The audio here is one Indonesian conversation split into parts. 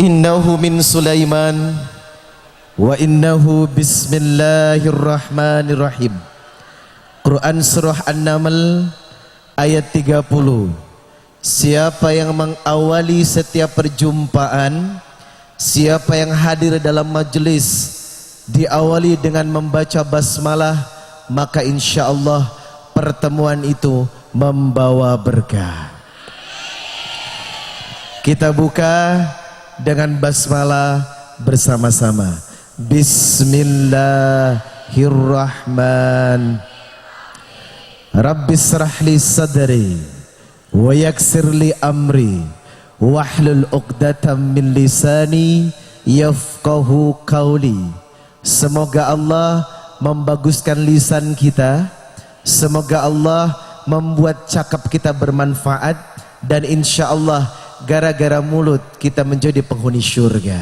Innahu min Sulaiman wa innahu bismillahirrahmanirrahim. Quran surah An-Naml ayat 30. Siapa yang mengawali setiap perjumpaan, siapa yang hadir dalam majelis diawali dengan membaca basmalah, maka insyaallah pertemuan itu membawa berkah. Kita buka dengan basmalah bersama-sama. Bismillahirrahmanirrahim. Rabbis shrahli sadri wa yassirli amri wahlul 'uqdatam min lisani yafqahu qawli. Semoga Allah membaguskan lisan kita, semoga Allah membuat cakap kita bermanfaat, dan insyaallah gara-gara mulut kita menjadi penghuni syurga.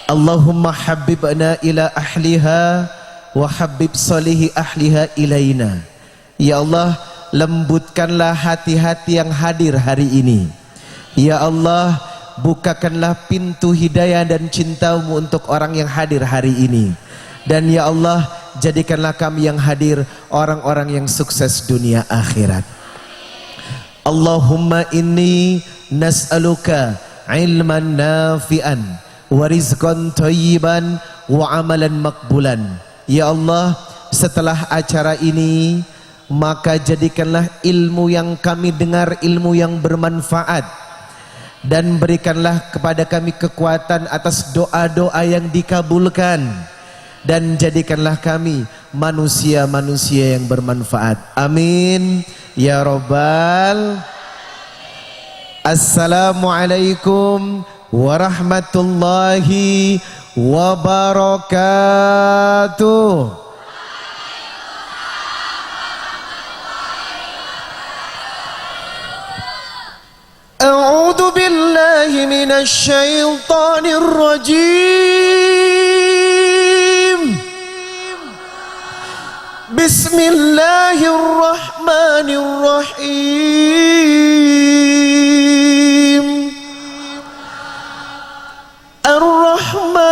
Allahumma habibna ila ahliha wa habib salihi ahliha ilaina. Ya Allah, lembutkanlah hati-hati yang hadir hari ini. Ya Allah, bukakanlah pintu hidayah dan cintamu untuk orang yang hadir hari ini. Dan ya Allah, jadikanlah kami yang hadir orang-orang yang sukses dunia akhirat. Allahumma inni nas'aluka ilman nafi'an wa rizqan thayyiban wa amalan makbulan. Ya Allah, setelah acara ini maka jadikanlah ilmu yang kami dengar ilmu yang bermanfaat, dan berikanlah kepada kami kekuatan atas doa-doa yang dikabulkan, dan jadikanlah kami manusia-manusia yang bermanfaat. Amin ya Rabbal. Assalamualaikum warahmatullahi wabarakatuh. A'udzu billahi minasy syaithanir rajim. Bismillahirrahmanirrahim. Ar-Rahman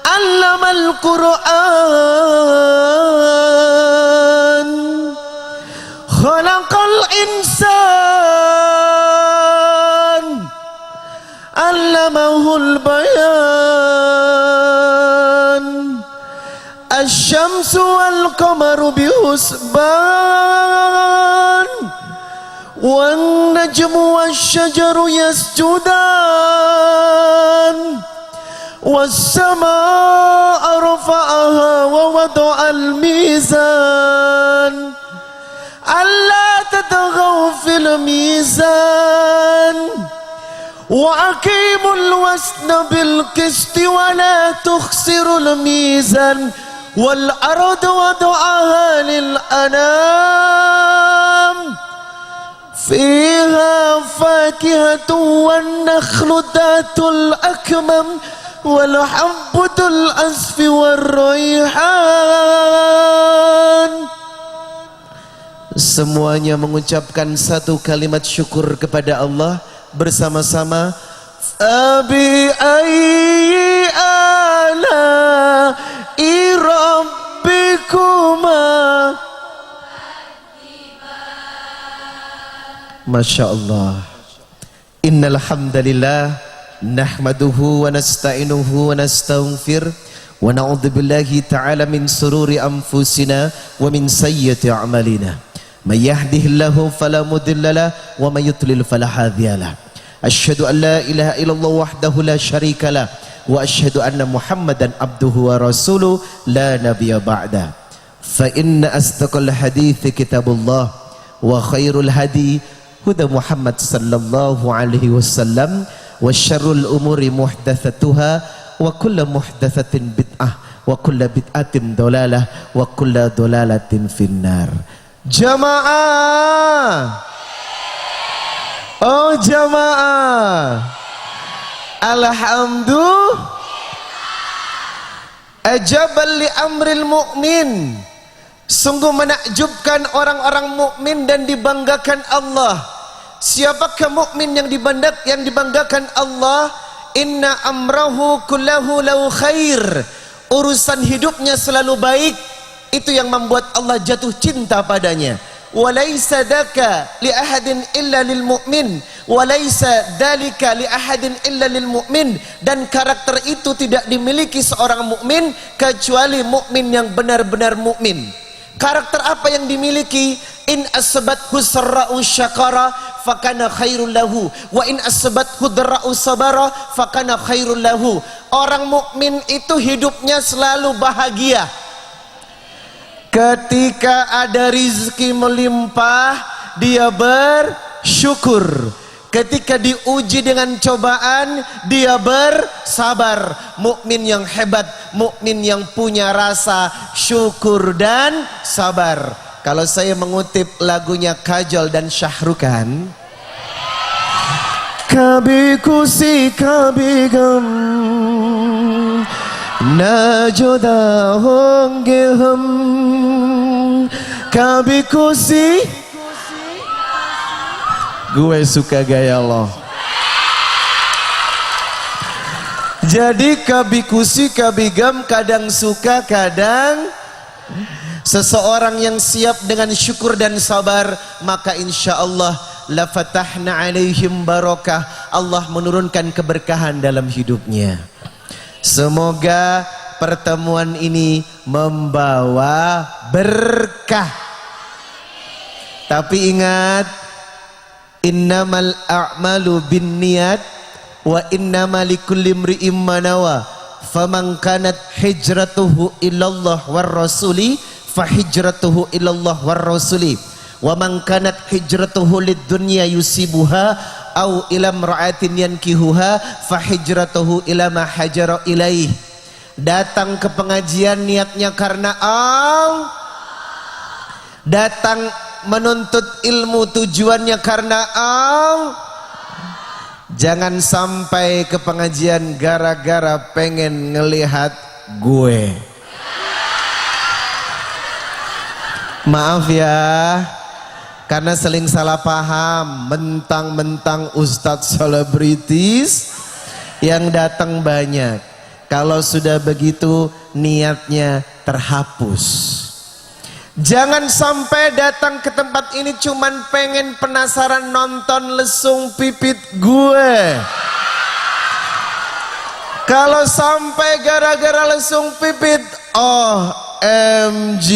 'allamal Qur'an, khalaqal insan, 'allamahul bayan. Asy-syamsu wal qamaru bihusban, wan najmu wasyajaru yasjudan, was-samaa'a rafa'aha wa wada'al mizan, alla tatghaw fil mizan, wa aqimul wasna bil qisti wa la tukhsirul mizan, wal ardu wada'aha lil anam, fiha fakihatu wan nakhlu datul akmam wal habbatul asfi war rayhan. Semuanya mengucapkan satu kalimat syukur kepada Allah bersama-sama. Abi ayyi ala'i rabbikuma. Masya Allah. Innal hamdalillah nahmaduhu wa nasta'inuhu wa nastaghfir wa na'udzu billahi ta'ala min sururi anfusina wa min sayyiati a'malina. May yahdihillahu fala mudilla lahu wa may yudlil fala hadiya lahu. Asyhadu an la ilaha illallah wahdahu la syarika lahu wa asyhadu anna Muhammadan abduhu wa rasuluhu la nabiyya ba'da. Fa inna asdaqal hadithi kitabullah wa khairul hadi huda Muhammad sallallahu alaihi wasallam, wa syarrul umuri muhdatsatuha wa kullu muhdatsatin bid'ah wa kullu bid'atin dhalalah wa kullu dhalalatin finnar. Jamaah, oh jamaah, alhamdulillah ajabal li amril mu'min Sungguh menakjubkan orang-orang mukmin dan dibanggakan Allah. Siapakah mukmin yang dibanggakan Allah? Inna amrahu kullahu lahu khair. Urusan hidupnya selalu baik. Itu yang membuat Allah jatuh cinta padanya. Walaysa daka li ahadin illa lil mu'min, walaysa dalika li ahadin illa lil mu'min. Dan karakter itu tidak dimiliki seorang mukmin kecuali mukmin yang benar-benar mukmin. Karakter apa yang dimiliki? In asbathu sarra'u syakara fakana khairul lahu wa in asbathu dharra'u sabara fakana khairul lahu. Orang mukmin itu hidupnya selalu bahagia. Ketika ada rizki melimpah, dia bersyukur. Ketika diuji dengan cobaan, dia bersabar. Mukmin yang hebat, mukmin yang punya rasa syukur dan sabar. Kalau saya mengutip lagunya Kajol dan Syahrukhan, kabhi kusi kabhi gam na juda honge hum, kabhi kusi. Gue suka gaya lo. Jadi kabikusi kabigam, kadang suka kadang. Seseorang yang siap dengan syukur dan sabar, maka insya Allah la fatahna alaihim barakah. Allah menurunkan keberkahan dalam hidupnya. Semoga pertemuan ini membawa berkah. Tapi ingat, innamal a'malu binniyat wa innamal likulli imri'in ma nawa. Faman kanat hijratuhu ilallah war rasuli fa hijratuhu ilallah war rasuli. Wa man kanat hijratuhu lid dunya yusibuha au ila imra'atin yankihuha fa hijratuhu ila ma hajara ilaih. Datang ke pengajian niatnya karena Allah. Datang menuntut ilmu tujuannya karena Allah. Jangan sampai ke pengajian gara-gara pengen ngelihat gue. Maaf ya, karena seling salah paham. Mentang-mentang ustadz selebritis yang datang banyak. Kalau sudah begitu niatnya terhapus. Jangan sampai datang ke tempat ini cuman pengen penasaran nonton lesung pipit gue. Kalau sampai gara-gara lesung pipit, OMG.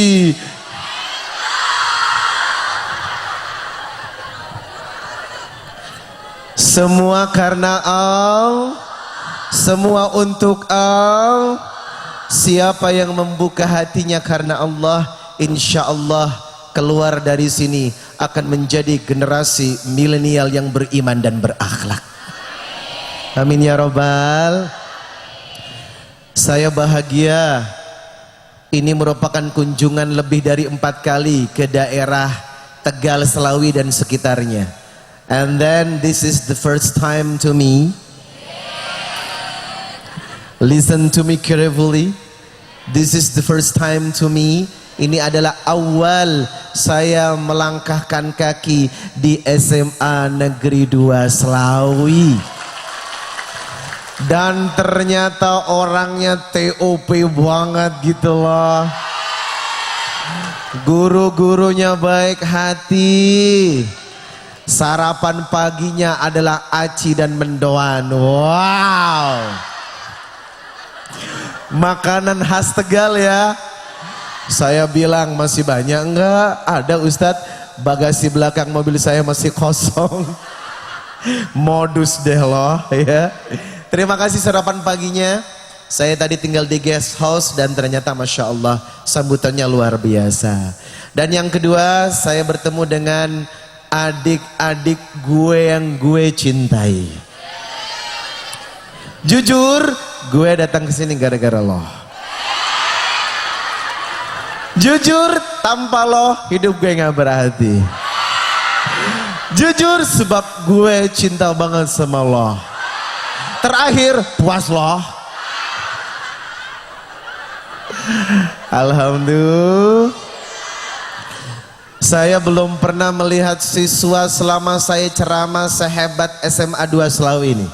Semua karena Allah, semua untuk Allah. Siapa yang membuka hatinya karena Allah, insya Allah keluar dari sini akan menjadi generasi milenial yang beriman dan berakhlak. Amin ya Rabbal. Saya bahagia. Ini merupakan kunjungan lebih dari 4 kali ke daerah Tegal, Selawi dan sekitarnya. And then this is the first time to me. Listen to me carefully. This is the first time to me. Ini adalah awal saya melangkahkan kaki di SMA Negeri 2 Selawi. Dan ternyata orangnya TOP banget gitu loh. Guru-gurunya baik hati. Sarapan paginya adalah aci dan mendoan. Wow. Makanan khas Tegal ya. Saya bilang masih banyak enggak? Ada Ustadz, bagasi belakang mobil saya masih kosong. Modus deh loh ya. Terima kasih sarapan paginya. Saya tadi tinggal di guest house dan ternyata Masya Allah sambutannya luar biasa. Dan yang kedua, saya bertemu dengan adik-adik gue yang gue cintai. Jujur, gue datang ke sini gara-gara lo. Jujur, tanpa lo hidup gue gak berarti. Jujur, sebab gue cinta banget sama lo. Terakhir, puas lo. Alhamdulillah. Saya belum pernah melihat siswa selama saya ceramah sehebat SMA 2 Selawi ini.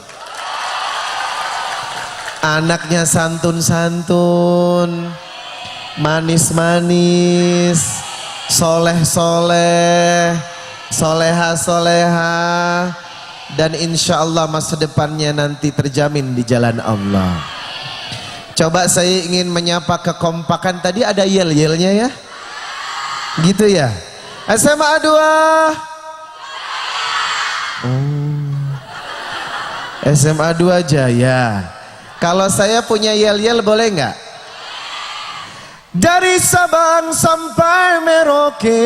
Anaknya santun-santun, manis-manis, soleh-soleh, soleha-soleha, dan insya Allah masa depannya nanti terjamin di jalan Allah. Coba saya ingin menyapa kekompakan, tadi ada yel-yelnya ya? Gitu ya? SMA 2 SMA 2 Jaya. Kalau saya punya yel-yel boleh nggak? Dari Sabang sampai Merauke,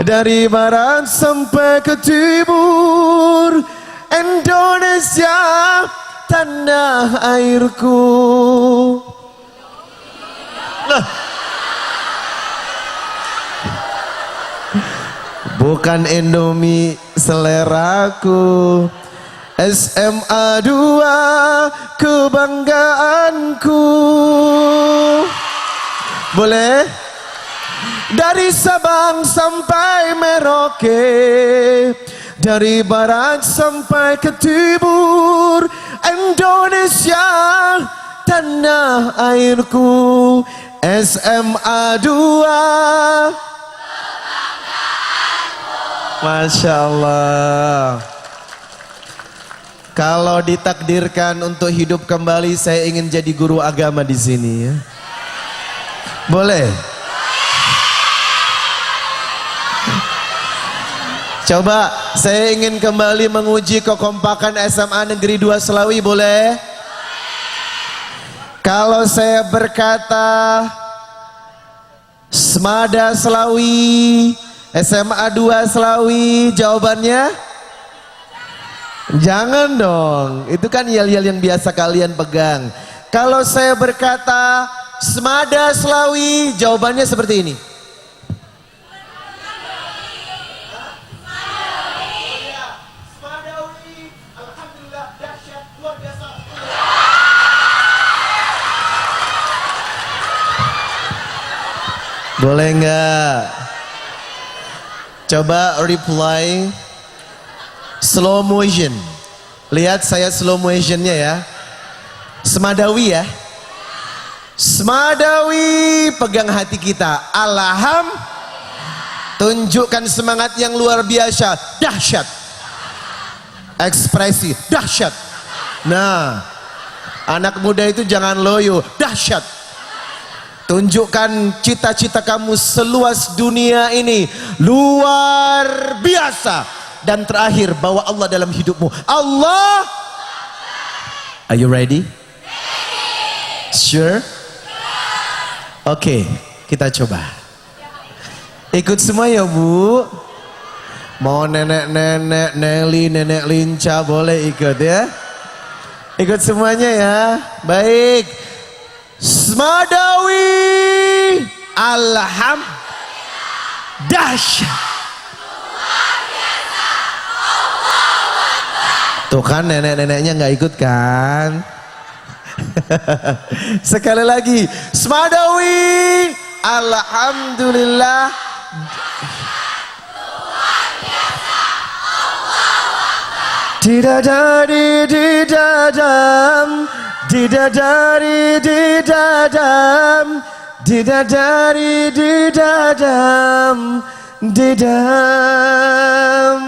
dari barat sampai ke timur, Indonesia tanah airku. Bukan Indomie seleraku, SMA 2 kebanggaanku. Boleh? Dari Sabang sampai Merauke, dari barat sampai ke timur, Indonesia tanah airku. SMA 2. Masya Allah. Kalau ditakdirkan untuk hidup kembali, saya ingin jadi guru agama di sini ya. Boleh? Coba saya ingin kembali menguji kekompakan SMA Negeri 2 Selawi, boleh? Kalau saya berkata Smada Selawi, SMA 2 Selawi, jawabannya? Jangan dong, itu kan yel-yel yang biasa kalian pegang. Kalau saya berkata Smada Selawi, jawabannya seperti ini. Boleh nggak? Coba reply slow motion. Lihat saya slow motionnya ya. Smadawi ya. Smadawi, pegang hati kita. Alham, tunjukkan semangat yang luar biasa. Dahsyat. Ekspresi dahsyat. Nah, anak muda itu jangan loyo. Dahsyat. Tunjukkan cita-cita kamu seluas dunia ini, luar biasa. Dan terakhir, bawa Allah dalam hidupmu. Allah. Are you ready? Sure? Oke, kita coba. Ikut semua ya Bu. Mau nenek-nenek, Nelly, nenek Linca boleh ikut ya. Ikut semuanya ya. Baik. Smadawi, alham, dahsyat. Tuh kan nenek-neneknya nggak ikut kan? Sekali lagi, Smadawi, alhamdulillah. Didadari didadam, didadari didadam, didadari didadam, didam.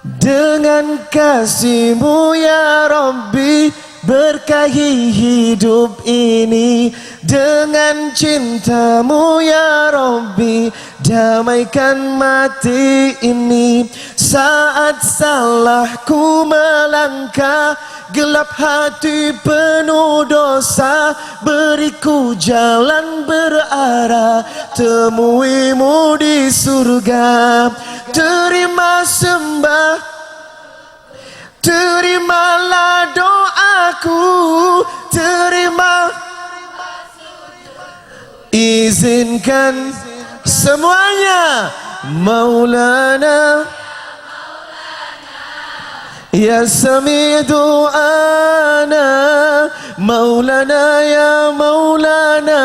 Dengan kasih-Mu ya Rabbi, berkahi hidup ini. Dengan cinta-Mu ya Rabbi, damaikan mati ini. Saat salahku melangkah, gelap hati penuh dosa, beriku jalan berarah, temui-Mu di surga. Terima sembah, terimalah doaku, terima, izinkan semuanya Maulana, ya sami du'ana, Maulana ya Maulana,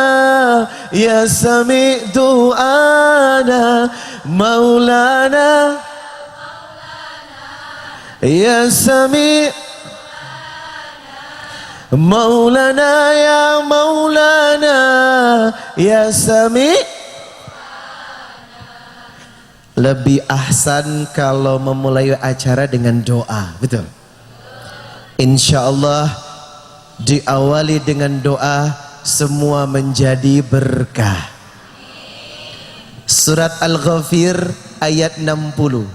ya sami' du'ana maulana ya sami' maulana ya maulana ya sami'. Lebih ahsan kalau memulai acara dengan doa, betul? Insya Allah diawali dengan doa, semua menjadi berkah. Surat Al-Ghafir ayat 60.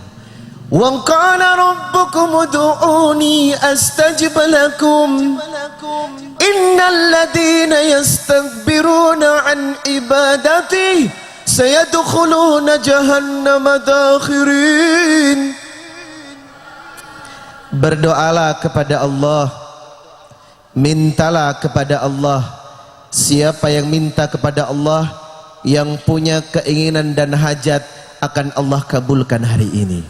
Wa qala rabbukum ud'uni astajib lakum innal ladina yastakbiruna an ibadati sayadkhuluna jahannama dakhirin. Berdoalah kepada Allah, mintalah kepada Allah. Siapa yang minta kepada Allah, yang punya keinginan dan hajat, akan Allah kabulkan hari ini.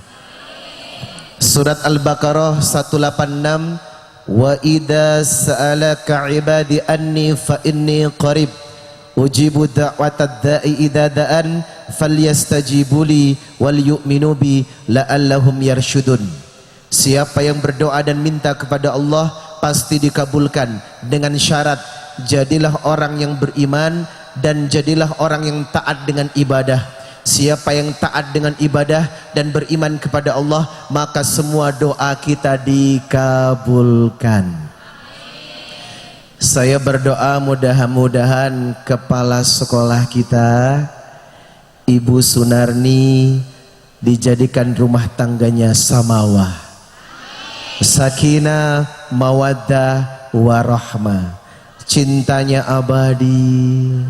Surat Al-Baqarah 186. Wa idza sa'alaka ibadi anni fa inni qarib ujibu da'watad da'i idza da'an falyastajibu li wal yu'minu bi la'allahum yarshudun. Siapa yang berdoa dan minta kepada Allah pasti dikabulkan, dengan syarat jadilah orang yang beriman dan jadilah orang yang taat dengan ibadah. Siapa yang taat dengan ibadah dan beriman kepada Allah, maka semua doa kita dikabulkan. Saya berdoa mudah-mudahan kepala sekolah kita, Ibu Sunarni, dijadikan rumah tangganya samawah, sakinah, mawaddah, warahmah, cintanya abadi,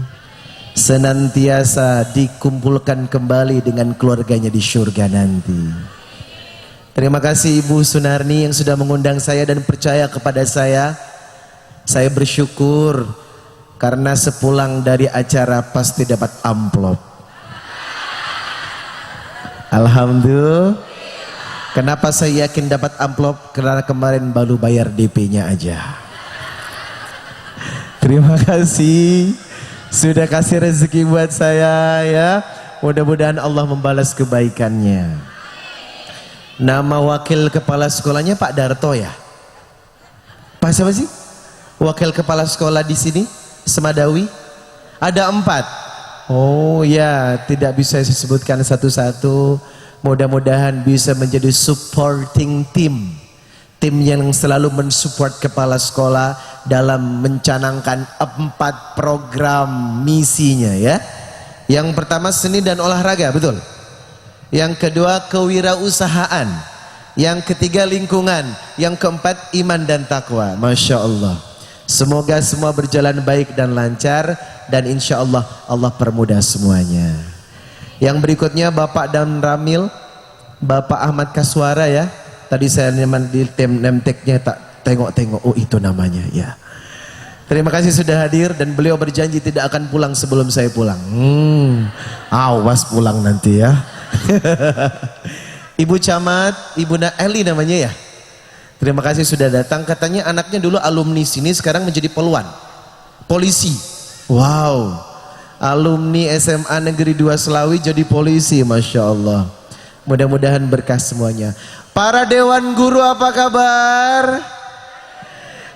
senantiasa dikumpulkan kembali dengan keluarganya di surga nanti. Terima kasih Ibu Sunarni yang sudah mengundang saya dan percaya kepada saya. Saya bersyukur karena sepulang dari acara pasti dapat amplop. Alhamdulillah. Kenapa saya yakin dapat amplop? Karena kemarin baru bayar DP-nya aja. Terima kasih sudah kasih rezeki buat saya ya. Mudah-mudahan Allah membalas kebaikannya. Nama wakil kepala sekolahnya Pak Darto ya? Pak siapa sih? Wakil kepala sekolah di sini Semadawi ada 4. Oh ya, tidak bisa saya sebutkan satu-satu. Mudah-mudahan bisa menjadi supporting team, tim yang selalu mensupport kepala sekolah dalam mencanangkan 4 program misinya ya. Yang pertama seni dan olahraga, betul. Yang kedua kewirausahaan. Yang ketiga lingkungan. Yang keempat iman dan takwa. Masya Allah. Semoga semua berjalan baik dan lancar, dan insya Allah Allah permudah semuanya. Yang berikutnya Bapak Dan Ramil, Bapak Ahmad Kaswara ya. Tadi saya di nemteknya tak tengok-tengok, oh itu namanya ya. Terima kasih sudah hadir, dan beliau berjanji tidak akan pulang sebelum saya pulang. Awas pulang nanti ya. Ibu Camat, Ibu Eli namanya ya. Terima kasih sudah datang. Katanya anaknya dulu alumni sini, sekarang menjadi polisi. Wow, alumni SMA Negeri 2 Selawi jadi polisi, Masya Allah. Mudah-mudahan berkah semuanya. Para Dewan Guru apa kabar?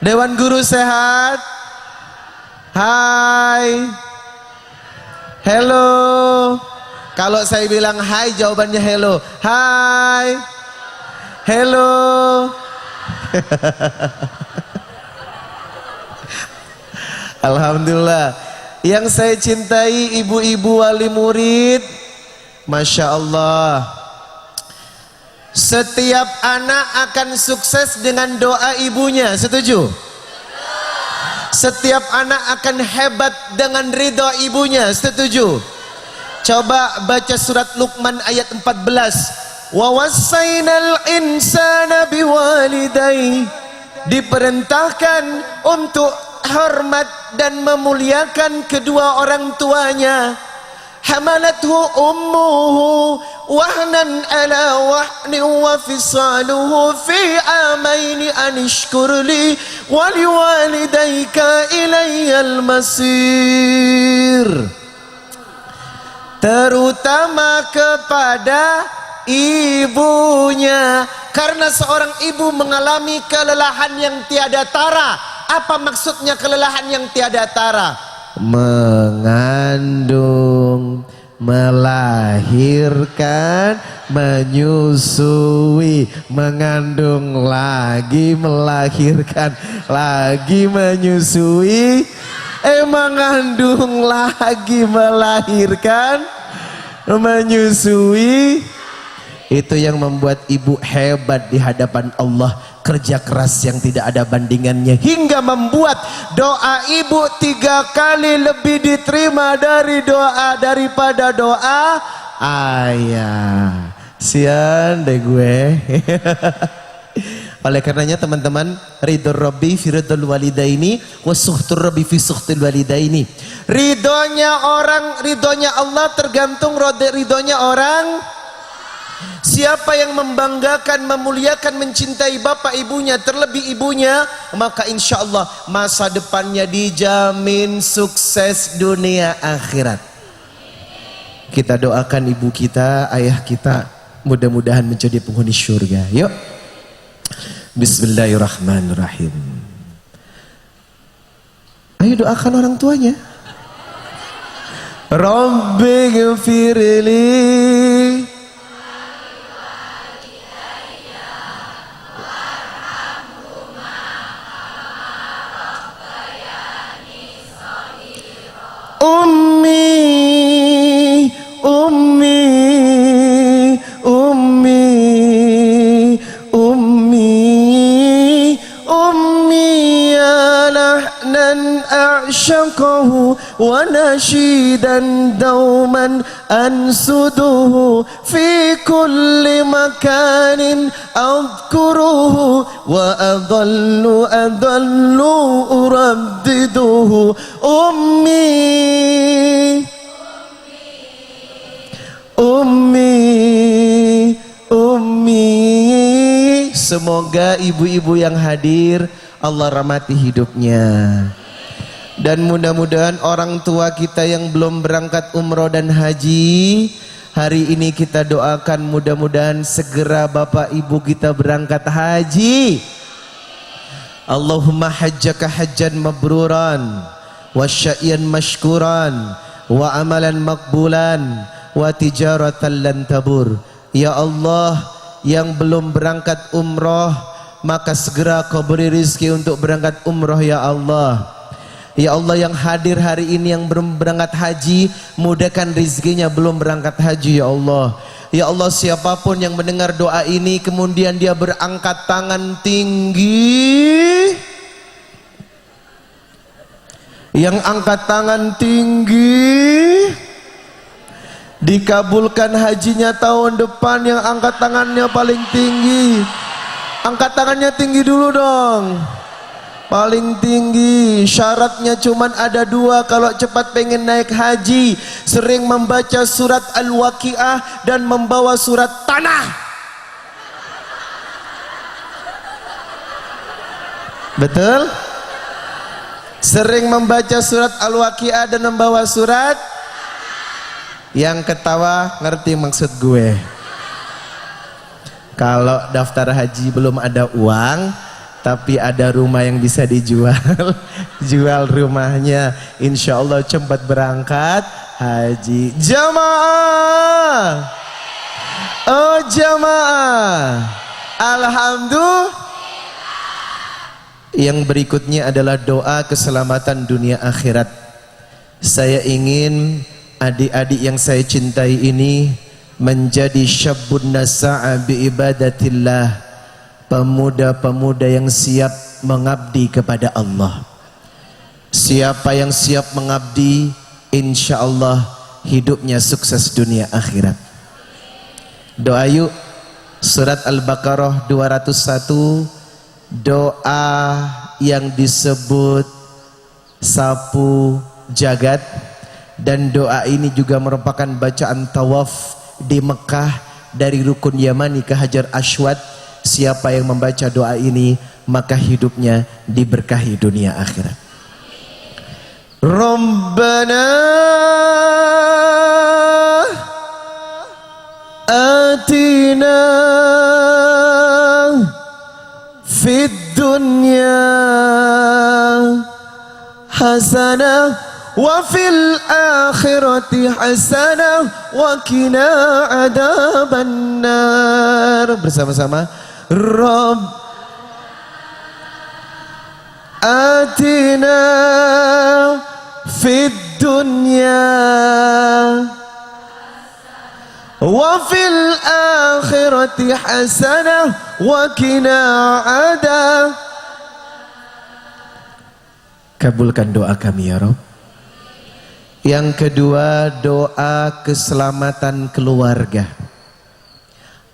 Dewan Guru sehat? Hai. Hello. Kalau saya bilang hai, jawabannya hello. Hai. Hello. Alhamdulillah. Yang saya cintai ibu-ibu wali murid, Masya Allah. Setiap anak akan sukses dengan doa ibunya, setuju? Setiap anak akan hebat dengan ridho ibunya, setuju? Coba baca surat Luqman ayat 14. Wa wassaynal insana biwalidayhi. Diperintahkan untuk hormat dan memuliakan kedua orang tuanya. Hamalathu ummuhu wahnan ala wahnin wa fisaluhu fi amaini an ishkurli wa liwalidayka ilayyal masir. Terutama kepada ibunya, karena seorang ibu mengalami kelelahan yang tiada tara. Apa maksudnya kelelahan yang tiada tara? Mengandung, melahirkan, menyusui, mengandung lagi, melahirkan lagi, menyusui, mengandung lagi, melahirkan, menyusui. Itu yang membuat ibu hebat di hadapan Allah, kerja keras yang tidak ada bandingannya, hingga membuat doa ibu 3 kali lebih diterima daripada doa ayah. Sian deh gue. Oleh karenanya teman-teman, ridho Rabbi fi ridhul walidaini wa sukhtur Rabbi fi sukhtil walidaini. Ridhonya Allah tergantung ridhonya orang. Siapa yang membanggakan, memuliakan, mencintai bapak ibunya, terlebih ibunya, maka insya Allah masa depannya dijamin sukses dunia akhirat. Kita doakan ibu kita, ayah kita, mudah-mudahan menjadi penghuni surga. Yuk, bismillahirrahmanirrahim. Ayo doakan orang tuanya. Rabbi ghfirli Ummi, Ummi, Ummi, Ummi, Ummi ya lahnan a'syaqahu wa nashidan dauman ansuduhu fi kulli makanin adhkuruhu wa adallu uraddiduhu Ummi, Ummi, Ummi. Semoga ibu-ibu yang hadir Allah rahmati hidupnya. Dan mudah-mudahan orang tua kita yang belum berangkat umroh dan haji, hari ini kita doakan mudah-mudahan segera bapak ibu kita berangkat haji. Allahumma hajjaka hajjan mabruran wa sya'yan mashkuran wa amalan makbulan wa tijaratan lan tabur. Ya Allah, yang belum berangkat umroh maka segera kau beri rizki untuk berangkat umroh ya Allah. Ya Allah, yang hadir hari ini yang belum berangkat haji, mudahkan rizkinya belum berangkat haji ya Allah. Ya Allah, siapapun yang mendengar doa ini kemudian dia berangkat tangan tinggi, yang angkat tangan tinggi dikabulkan hajinya tahun depan. Yang angkat tangannya paling tinggi, angkat tangannya tinggi dulu dong, paling tinggi. Syaratnya cuman ada 2 kalau cepat pengen naik haji: sering membaca surat Al-Waqiah dan membawa surat tanah. Betul? Sering membaca surat Al-Waqiah dan membawa surat. Yang ketawa ngerti maksud gue. Kalau daftar haji belum ada uang tapi ada rumah yang bisa dijual, jual rumahnya, insya Allah cepat berangkat haji. Jamaah, oh jamaah, alhamdulillah. Yang berikutnya adalah doa keselamatan dunia akhirat. Saya ingin adik-adik yang saya cintai ini menjadi syabun nasa'a bi ibadatillah, pemuda-pemuda yang siap mengabdi kepada Allah. Siapa yang siap mengabdi, insya Allah hidupnya sukses dunia akhirat. Doa yuk, surat Al-Baqarah 201, doa yang disebut sapu jagat. Dan doa ini juga merupakan bacaan tawaf di Mekah dari Rukun Yamani ke Hajar Aswad. Siapa yang membaca doa ini maka hidupnya diberkahi dunia akhirat. Rabbana atina fid dunya hasanah wa fil akhirati hasanah wa qina adzabannar. Bersama-sama, Rabb atina fid dunya wa fil akhirati hasanah wa qina adab. Kabulkan doa kami ya Rabb. Yang kedua, doa keselamatan keluarga.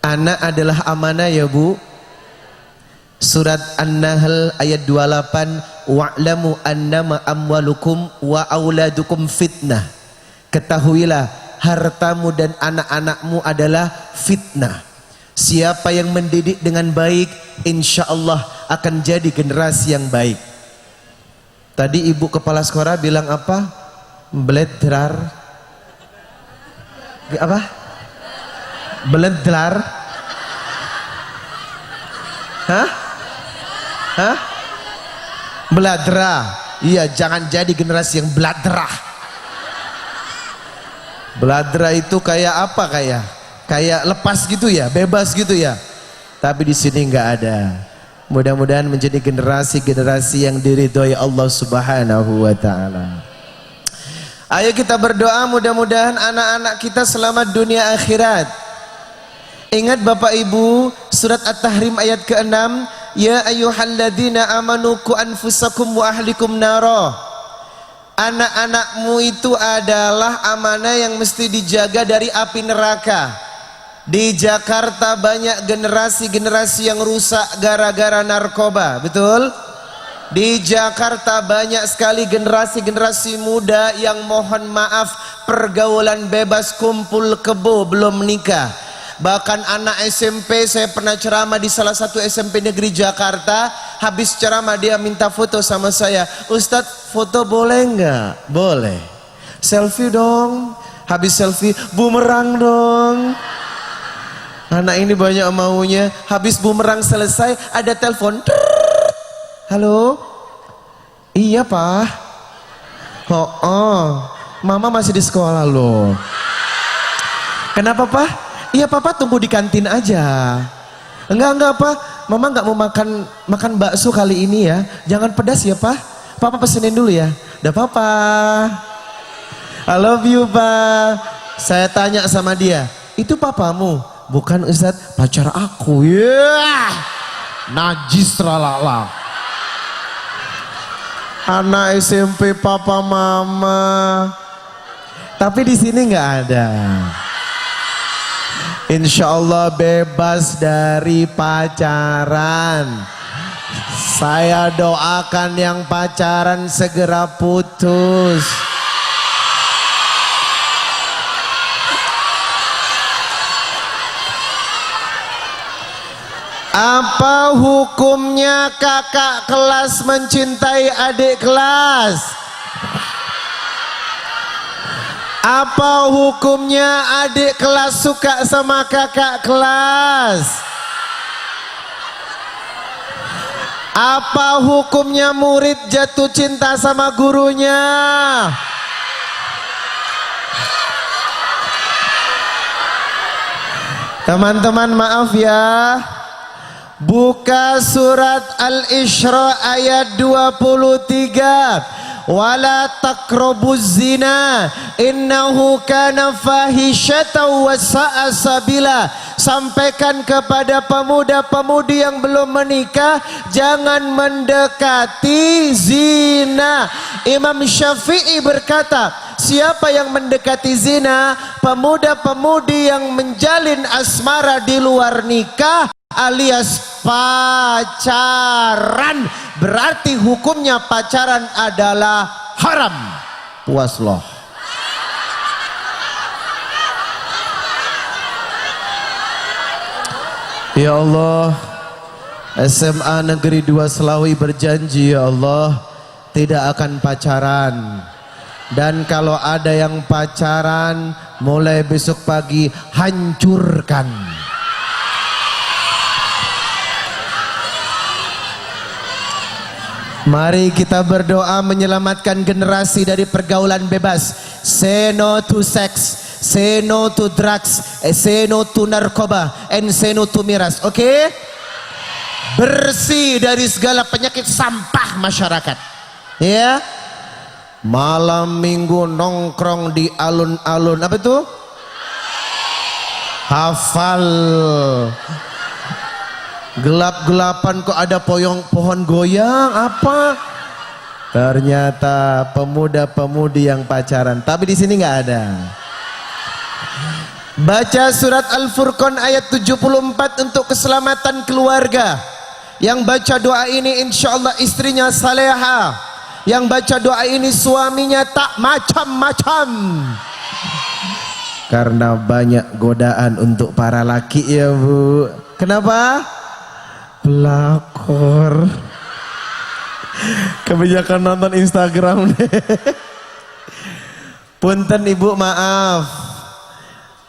Anak adalah amanah ya Bu. Surat An-Nahl ayat 28, wa'lamu annama amwalukum wa auladukum fitnah. Ketahuilah hartamu dan anak-anakmu adalah fitnah. Siapa yang mendidik dengan baik, insya Allah akan jadi generasi yang baik. Tadi ibu kepala sekolah bilang apa? Beledrar. Apa? Beledrar. Hah? Hah? Beladra. Iya, jangan jadi generasi yang beladra. Beladra itu kayak apa, kayak lepas gitu ya, bebas gitu ya. Tapi di sini nggak ada. Mudah-mudahan menjadi generasi yang diridhoi Allah Subhanahu wa taala. Ayo kita berdoa, mudah-mudahan anak-anak kita selamat dunia akhirat. Ingat Bapak Ibu, surat At-Tahrim ayat ke-6, ya ayyuhalladzina amanu qu anfusakum wa ahlikum nara. Anak-anakmu itu adalah amanah yang mesti dijaga dari api neraka. Di Jakarta banyak generasi-generasi yang rusak gara-gara narkoba, betul? Di Jakarta banyak sekali generasi-generasi muda yang mohon maaf pergaulan bebas, kumpul kebo, belum menikah. Bahkan anak SMP, saya pernah ceramah di salah satu SMP negeri Jakarta. Habis ceramah dia minta foto sama saya. Ustadz, foto boleh nggak? Boleh. Selfie dong. Habis selfie, bumerang dong. Anak ini banyak maunya. Habis bumerang selesai, ada telepon. Halo? Iya Pak. Mama masih di sekolah loh. Kenapa Pak? Iya Papa tunggu di kantin aja. Enggak Pak, Mama nggak mau makan bakso kali ini ya. Jangan pedas ya Pak. Papa pesenin dulu ya. Udah Papa. I love you Pak. Saya tanya sama dia, itu papamu? Bukan Ustadz, pacar aku. Najis ralala. Anak SMP papa mama. Tapi di sini nggak ada. Insya Allah bebas dari pacaran. Saya doakan yang pacaran segera putus. Apa hukumnya kakak kelas mencintai adik kelas? Apa hukumnya adik kelas suka sama kakak kelas? Apa hukumnya murid jatuh cinta sama gurunya? Teman-teman maaf ya. Buka surat Al-Isra ayat 23. Wala taqrabuz zina innahu kana fahisyatan wa sa'a sabila. Sampaikan kepada pemuda-pemudi yang belum menikah, jangan mendekati zina. Imam Syafi'i berkata, siapa yang mendekati zina, pemuda-pemudi yang menjalin asmara di luar nikah alias pacaran, berarti hukumnya pacaran adalah haram. Puas loh. Ya Allah, SMA Negeri 2 Selawi berjanji ya Allah tidak akan pacaran. Dan kalau ada yang pacaran mulai besok pagi hancurkan. Mari kita berdoa menyelamatkan generasi dari pergaulan bebas. Say no to sex, say no to drugs, say no to narkoba, and say no to miras. Oke? Bersih dari segala penyakit sampah masyarakat. Ya. Malam minggu nongkrong di alun-alun, apa itu? Hafal. Gelap-gelapan kok ada pohon goyang, apa? Ternyata pemuda-pemudi yang pacaran. Tapi di sini nggak ada. Baca surat Al-Furqan ayat 74 untuk keselamatan keluarga. Yang baca doa ini insya Allah istrinya salehah. Yang baca doa ini suaminya tak macam-macam. Karena banyak godaan untuk para laki ya Bu. Kenapa? Pelakor. Kebanyakan nonton Instagram deh. Punten Ibu, maaf.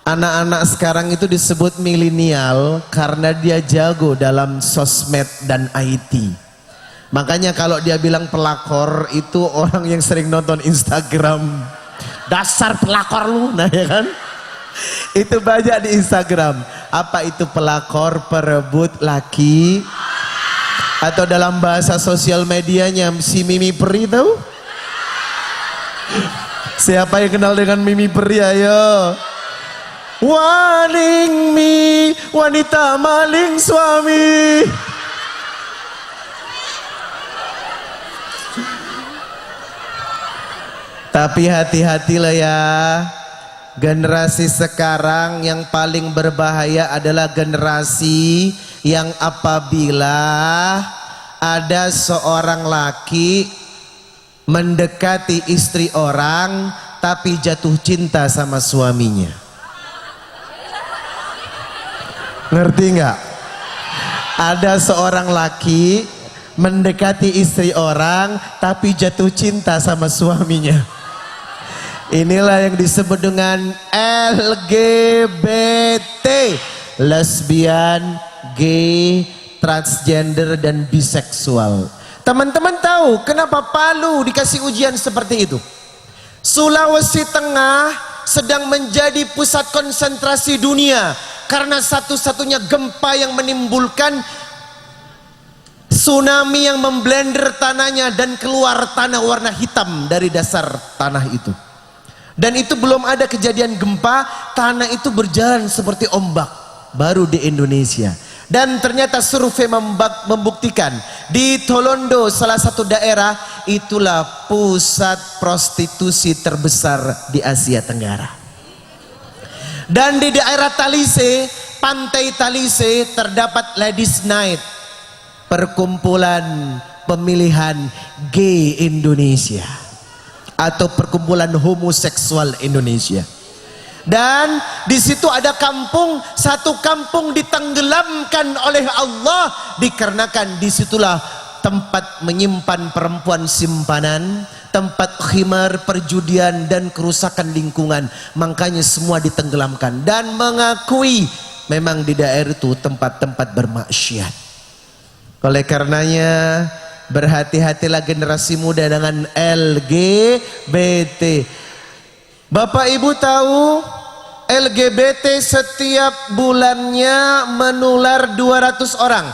Anak-anak sekarang itu disebut milenial karena dia jago dalam sosmed dan IT. Makanya kalau dia bilang pelakor itu orang yang sering nonton Instagram. Dasar pelakor lu, nah ya kan? Itu banyak di Instagram. Apa itu pelakor? Perebut laki. Atau dalam bahasa sosial medianya si Mimi Peri tahu? Siapa yang kenal dengan Mimi Peri ayo? Waning mi, wanita maling suami. Tapi hati-hatilah ya. Generasi sekarang yang paling berbahaya adalah generasi yang apabila ada seorang laki mendekati istri orang tapi jatuh cinta sama suaminya. Ngerti nggak? Ada seorang laki mendekati istri orang tapi jatuh cinta sama suaminya. Inilah yang disebut dengan LGBT, lesbian, gay, transgender dan biseksual. Teman-teman tahu kenapa Palu dikasih ujian seperti itu? Sulawesi Tengah sedang menjadi pusat konsentrasi dunia karena satu-satunya gempa yang menimbulkan tsunami yang memblender tanahnya dan keluar tanah warna hitam dari dasar tanah itu. Dan itu belum ada kejadian gempa, tanah itu berjalan seperti ombak baru di Indonesia. Dan ternyata survei membuktikan di Tolondo salah satu daerah itulah pusat prostitusi terbesar di Asia Tenggara. Dan di daerah Talise, pantai Talise terdapat Ladies Night, perkumpulan pemilihan gay Indonesia atau perkumpulan homoseksual Indonesia. Dan di situ ada kampung, satu kampung ditenggelamkan oleh Allah dikarenakan disitulah tempat menyimpan perempuan simpanan, tempat khimar, perjudian dan kerusakan lingkungan. Makanya semua ditenggelamkan dan mengakui memang di daerah itu tempat-tempat bermaksiat. Oleh karenanya berhati-hatilah generasi muda dengan LGBT. Bapak Ibu tahu LGBT setiap bulannya menular 200 orang.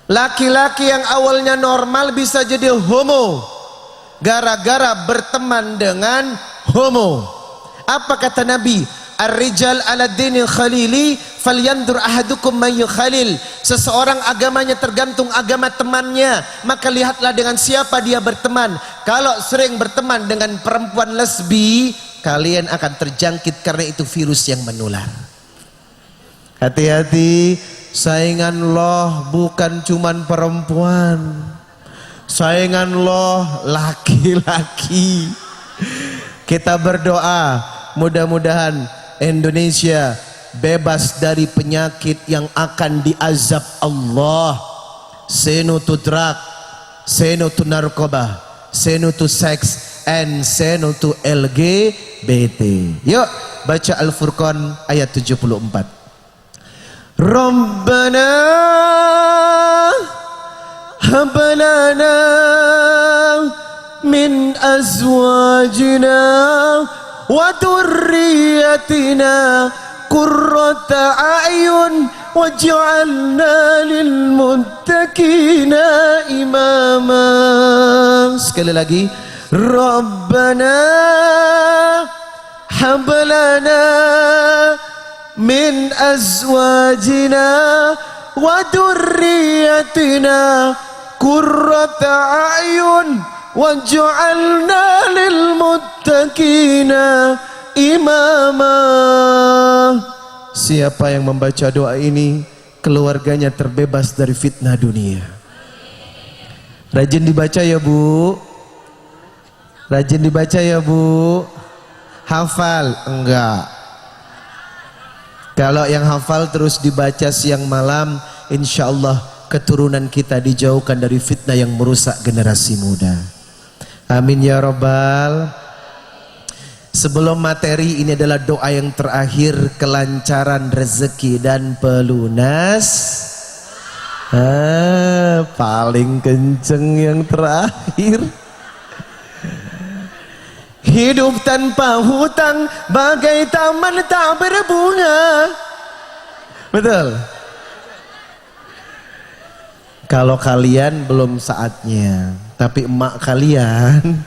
Laki-laki yang awalnya normal bisa jadi homo gara-gara berteman dengan homo. Apa kata Nabi? Ar-rijal ala dinil khalili falyandur ahadukum man yukhalil. Seseorang agamanya tergantung agama temannya, maka lihatlah dengan siapa dia berteman. Kalau sering berteman dengan perempuan lesbi, kalian akan terjangkit karena itu virus yang menular. Hati-hati, saingan loh bukan cuman perempuan, saingan loh laki-laki. Kita berdoa mudah-mudahan Indonesia bebas dari penyakit yang akan diazab Allah. Say no to drug, say no to narkoba, say no to sex, and say no to LGBT. Yuk baca Al-Furqan ayat 74. Rabbana hab lana min azwajina wa dhurriyyatina qurrata a'yun waj'alna lil muttaqina imama. Sekali lagi, Rabbana hab lana min azwajina wa dhurriyyatina qurrata a'yun waj'alna lil muttaqina imama. Siapa yang membaca doa ini, keluarganya terbebas dari fitnah dunia. Rajin dibaca ya Bu. Rajin dibaca ya Bu. Hafal? Enggak. Kalau yang hafal terus dibaca siang malam, insya Allah keturunan kita dijauhkan dari fitnah yang merusak generasi muda. Amin ya Rabbal. Sebelum materi, ini adalah doa yang terakhir, kelancaran rezeki dan pelunas. Paling kenceng yang terakhir. Hidup tanpa hutang bagai taman tak berbunga. Betul. Kalau kalian belum saatnya, tapi emak kalian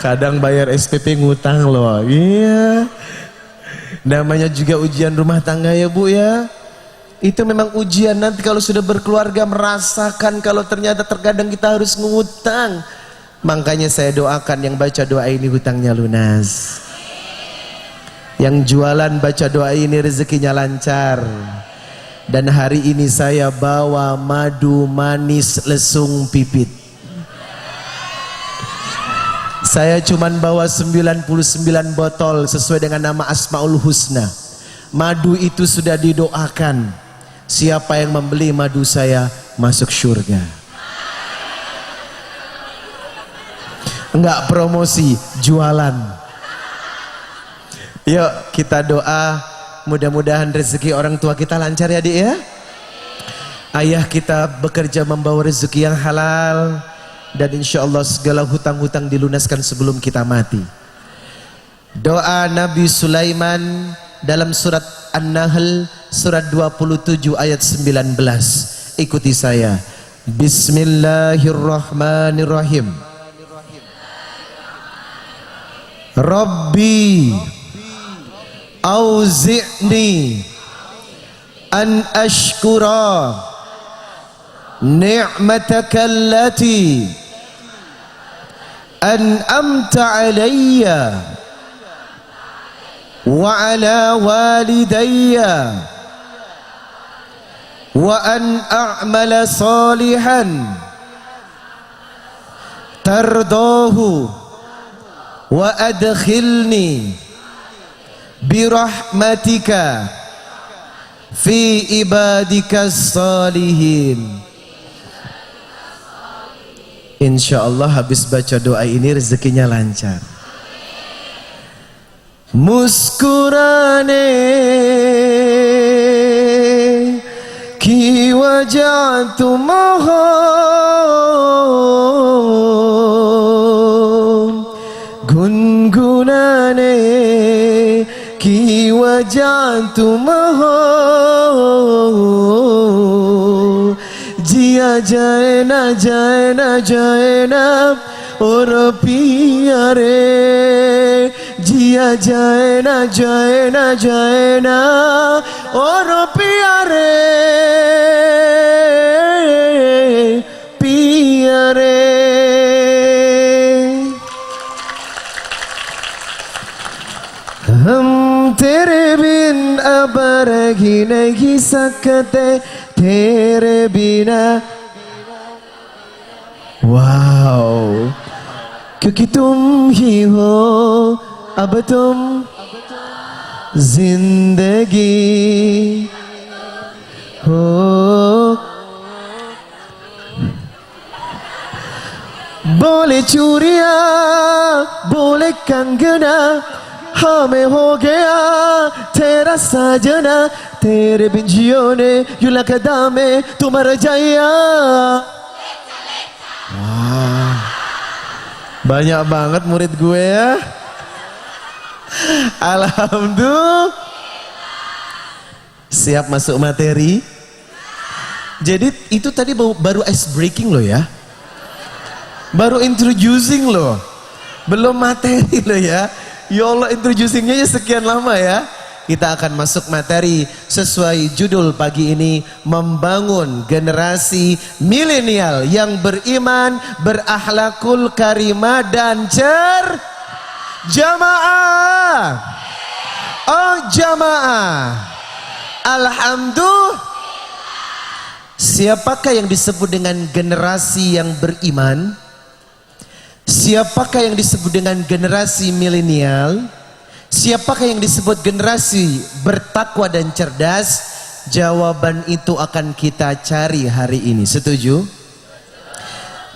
kadang bayar SPP ngutang loh. Iya. Namanya juga ujian rumah tangga ya Bu ya. Itu memang ujian nanti kalau sudah berkeluarga, merasakan kalau ternyata terkadang kita harus ngutang. Makanya saya doakan yang baca doa ini hutangnya lunas. Yang jualan baca doa ini rezekinya lancar. Dan hari ini saya bawa madu manis lesung pipit. Saya cuman bawa 99 botol sesuai dengan nama Asmaul Husna. Madu itu sudah didoakan. Siapa yang membeli madu saya masuk surga. Enggak promosi, jualan. Yuk kita doa, mudah-mudahan rezeki orang tua kita lancar ya Dik ya. Ayah kita bekerja membawa rezeki yang halal. Dan insya Allah segala hutang-hutang dilunaskan sebelum kita mati. Doa Nabi Sulaiman dalam surat An-Nahl surat 27 ayat 19. Ikuti saya. Bismillahirrahmanirrahim. Rabbi auzi'ni an ashkura ni'mataka allati an'amta alayya wa ala walidayya wa an a'mala salihan tardahu wa adkhilni birahmatika fi ibadikas salihin. Insya Allah habis baca doa ini rezekinya lancar. Muskurane ki wajatu mahon gungunane ki wajatu mahon जिया जाए ना और पिया रे जिया जाए ना और पिया रे हम तेरे बिन अब रह ही नहीं सकते तेरे बिना। वाओ, क्योंकि तुम ही हो अब तुम Zindagi हो बोले चूरिया बोले कंगना हमें हो गया तेरा साजना तेरे बिन जियो ने यूं लगता में तुम मर जाया. Wah, banyak banget murid gue ya. Alhamdulillah. Siap masuk materi? Jadi itu tadi baru ice breaking loh ya. Baru introducing loh. Belum materi loh ya. Ya Allah, introducingnya ya sekian lama ya. Kita akan masuk materi sesuai judul pagi ini, membangun generasi milenial yang beriman, berakhlakul karimah dan jamaah. Oh jamaah. Alhamdulillah. Siapakah yang disebut dengan generasi yang beriman? Siapakah yang disebut dengan generasi milenial? Siapakah yang disebut generasi bertakwa dan cerdas? Jawaban itu akan kita cari hari ini. Setuju?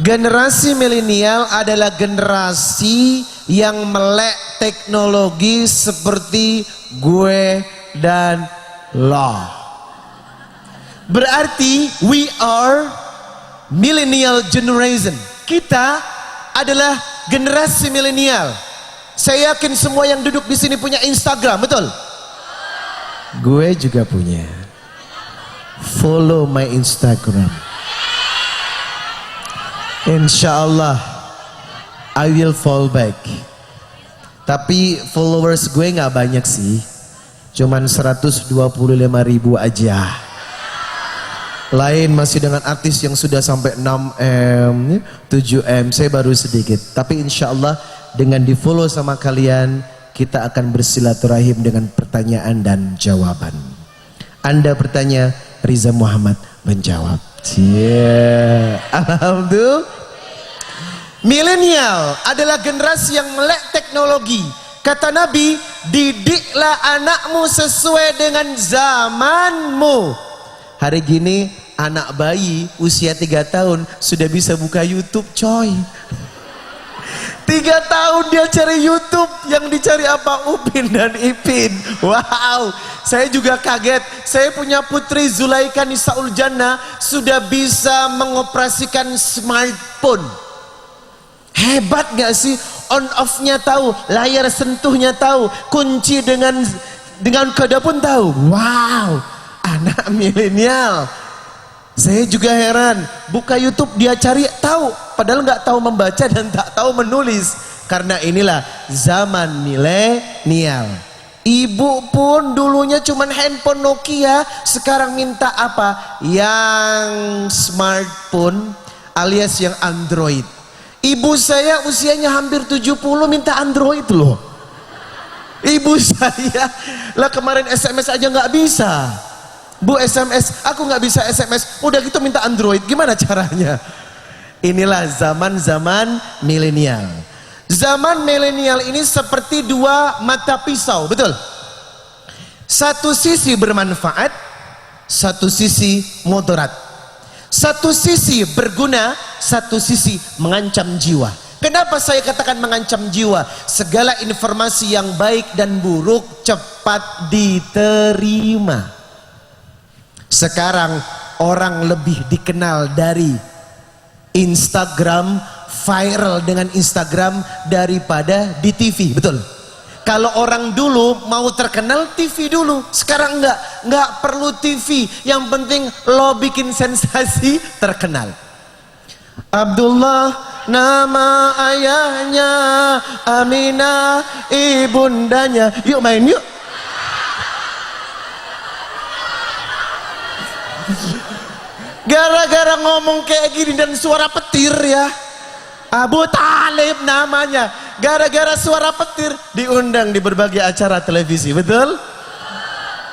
Generasi milenial adalah generasi yang melek teknologi seperti gue dan lo. Berarti we are millennial generation. Kita adalah generasi milenial. Saya yakin semua yang duduk di sini punya Instagram, betul? Gue juga punya. Follow my Instagram. Insyaallah I will fall back. Tapi followers gue nggak banyak sih. Cuman 125.000 aja. Lain masih dengan artis yang sudah sampai 6M, 7M, saya baru sedikit. Tapi insya Allah dengan di follow sama kalian, kita akan bersilaturahim dengan pertanyaan dan jawaban. Anda bertanya, Riza Muhammad menjawab. Alhamdulillah. Milenial adalah generasi yang melek teknologi. Kata Nabi, didiklah anakmu sesuai dengan zamanmu. Hari gini anak bayi usia 3 tahun sudah bisa buka YouTube, coy. 3 tahun dia cari YouTube, yang dicari apa? Upin dan Ipin. Wow, saya juga kaget. Saya punya putri Zulaika Nisaul Jannah sudah bisa mengoperasikan smartphone. Hebat gak sih? On off-nya tahu, layar sentuhnya tahu, kunci dengan kode pun tahu. Wow, anak milenial. Saya juga heran, buka YouTube dia cari tahu, padahal nggak tahu membaca dan tak tahu menulis. Karena inilah zaman milenial. Ibu pun dulunya cuman handphone Nokia, sekarang minta apa? Yang smartphone alias yang Android. Ibu saya usianya hampir 70 minta Android loh. Ibu saya lah kemarin SMS aja nggak bisa. Bu SMS, aku nggak bisa SMS. Udah gitu minta Android, gimana caranya? Inilah zaman-zaman milenial. Zaman milenial ini seperti dua mata pisau, betul? Satu sisi bermanfaat, satu sisi mudarat. Satu sisi berguna, satu sisi mengancam jiwa. Kenapa saya katakan mengancam jiwa? Segala informasi yang baik dan buruk cepat diterima. Sekarang orang lebih dikenal dari Instagram, viral dengan Instagram daripada di TV, betul? Kalau orang dulu mau terkenal TV dulu, sekarang enggak perlu TV, yang penting lo bikin sensasi terkenal. Abdullah nama ayahnya, Aminah ibundanya. Yuk main yuk. Gara-gara ngomong kayak gini dan suara petir ya, Abu Talib namanya, gara-gara suara petir diundang di berbagai acara televisi, betul?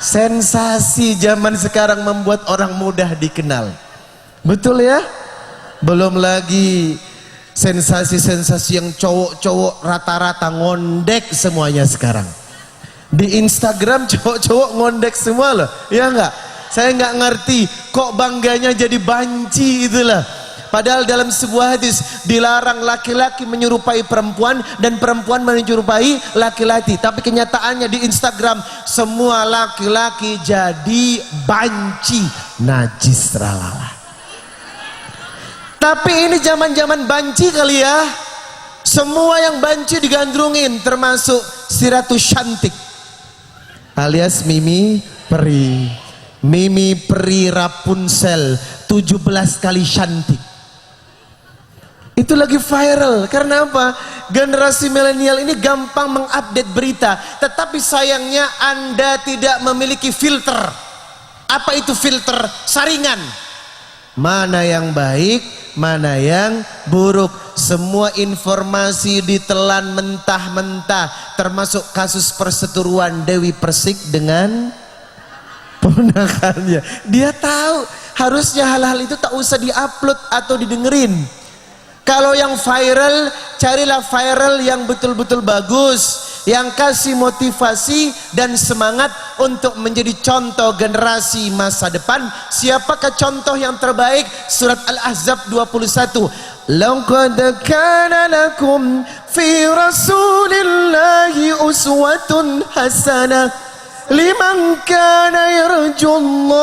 Sensasi zaman sekarang membuat orang mudah dikenal, betul ya? Belum lagi sensasi-sensasi yang cowok-cowok rata-rata ngondek semuanya sekarang. Di Instagram cowok-cowok ngondek semua loh, ya enggak? Saya nggak ngerti kok bangganya jadi banci itulah. Padahal dalam sebuah hadis dilarang laki-laki menyerupai perempuan dan perempuan menyerupai laki-laki. Tapi kenyataannya di Instagram semua laki-laki jadi banci, najis ralala. Tapi ini zaman-zaman banci kali ya. Semua yang banci digandrungin, termasuk si Ratu Cantik alias Mimi Peri. Mimi Peri Rapunzel 17 kali cantik. Itu lagi viral. Karena apa? Generasi milenial ini gampang mengupdate berita. Tetapi sayangnya Anda tidak memiliki filter. Apa itu filter? Saringan. Mana yang baik, mana yang buruk. Semua informasi ditelan mentah-mentah. Termasuk kasus perseteruan Dewi Persik dengan ponakannya. Dia tahu harusnya hal-hal itu tak usah diupload atau didengerin. Kalau yang viral, carilah viral yang betul-betul bagus, yang kasih motivasi dan semangat untuk menjadi contoh generasi masa depan. Siapakah contoh yang terbaik? Surat Al-Ahzab 21. Laqad kana lakum fi rasulillahi uswatun hasanah liman kana yarjullah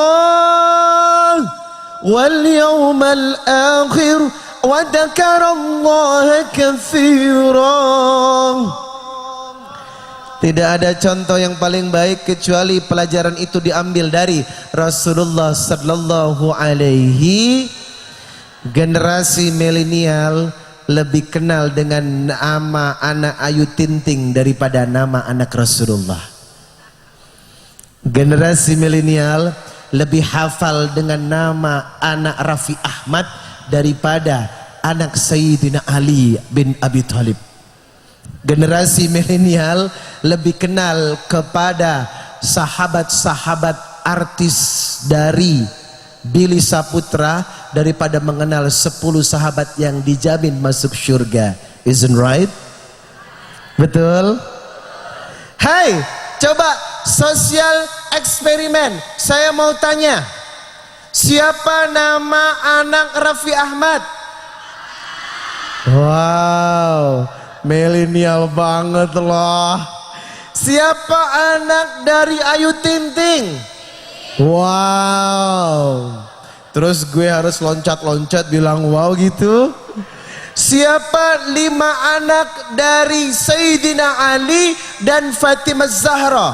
wal yawmal akhir wa dzakarallaha katsiran. Tidak ada contoh yang paling baik kecuali pelajaran itu diambil dari Rasulullah sallallahu alaihi. Generasi milenial lebih kenal dengan nama anak Ayu Tinting daripada nama anak Rasulullah. Generasi milenial lebih hafal dengan nama anak Raffi Ahmad daripada anak Sayyidina Ali bin Abi Thalib. Generasi milenial lebih kenal kepada sahabat-sahabat artis dari Billy Saputra daripada mengenal 10 sahabat yang dijamin masuk surga. Isn't right? Betul? Hai, coba sosial eksperimen. Saya mau tanya, siapa nama anak Raffi Ahmad? Wow, milenial banget loh. Siapa anak dari Ayu Tinting? Wow. Terus gue harus loncat-loncat bilang wow gitu. Siapa 5 anak dari Sayyidina Ali dan Fatimah Zahra?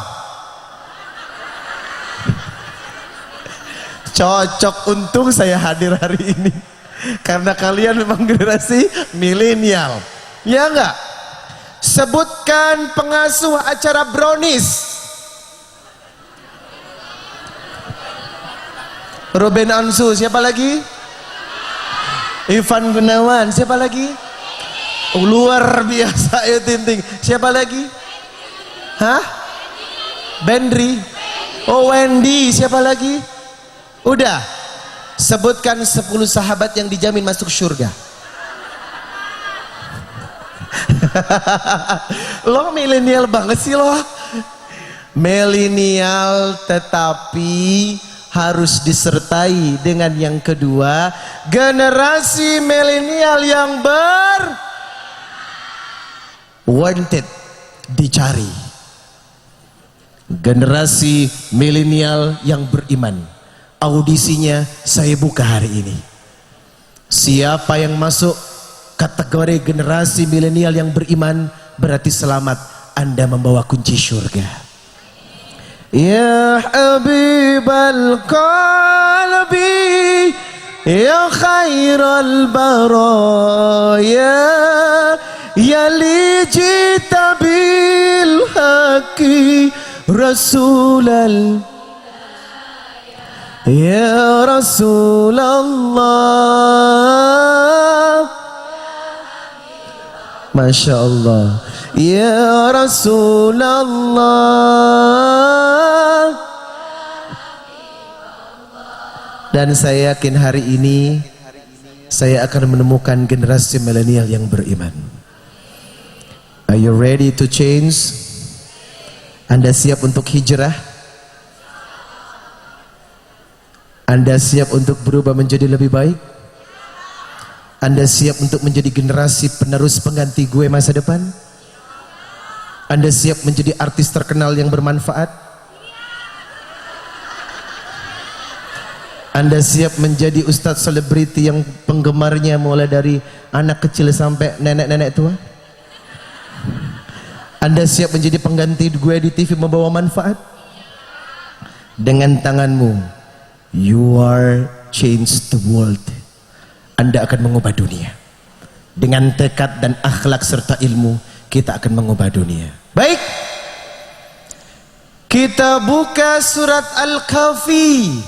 Cocok, untung saya hadir hari ini. Karena kalian memang generasi milenial. Ya enggak? Sebutkan pengasuh acara Brownies. Ruben Onsu, siapa lagi? Ivan Gunawan, siapa lagi? Luar biasa Ayu Tinting. Siapa lagi? Hah? Bendri. Oh, Wendy, siapa lagi? Udah. Sebutkan 10 sahabat yang dijamin masuk surga. Lo milenial banget sih lo. Milenial tetapi harus disertai dengan yang kedua, generasi milenial yang wanted, dicari. Generasi milenial yang beriman. Audisinya saya buka hari ini. Siapa yang masuk kategori generasi milenial yang beriman, berarti selamat, Anda membawa kunci surga. Ya Habibal Qalbi, ya khairal baraya, ya li jita bil haqi rasulal, ya Rasulullah. Masya Allah. Ya Rasulullah. Dan saya yakin hari ini saya akan menemukan generasi milenial yang beriman. Are you ready to change? Anda siap untuk hijrah? Anda siap untuk berubah menjadi lebih baik? Anda siap untuk menjadi generasi penerus pengganti gue masa depan? Anda siap menjadi artis terkenal yang bermanfaat? Anda siap menjadi ustadz selebriti yang penggemarnya mulai dari anak kecil sampai nenek-nenek tua? Anda siap menjadi pengganti gue di TV membawa manfaat? Dengan tanganmu, you are change the world. Anda akan mengubah dunia. Dengan tekad dan akhlak serta ilmu, kita akan mengubah dunia. Baik, kita buka surat Al-Kahfi.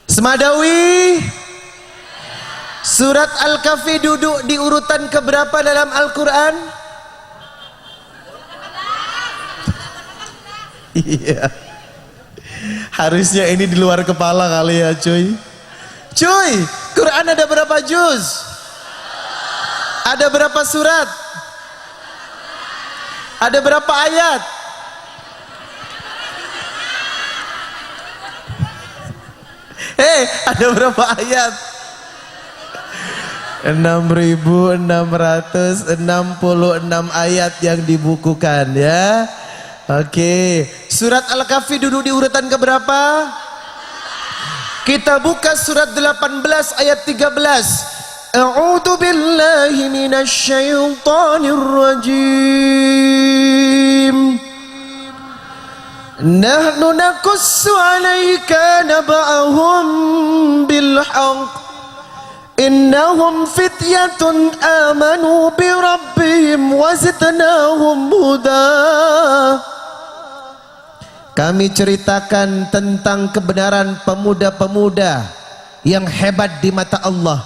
Semadawi, surat Al-Kahfi duduk di urutan keberapa dalam Al-Quran? Iya, harusnya ini di luar kepala kali ya cuy. Cuy, Quran ada berapa juz? Ada berapa surat? Ada berapa ayat? Ada berapa ayat? 6.666 ayat yang dibukukan ya. Oke, surat Al-Kahfi duduk di urutan keberapa? Kita buka surat 18 ayat 13. A'udzu billahi minasyaitonir rajim. Nahnu naqussu 'alaika naba'ahum bil haqq. Innahum fityatun amanu bi rabbihim wazidnahum huda. Kami ceritakan tentang kebenaran pemuda-pemuda yang hebat di mata Allah.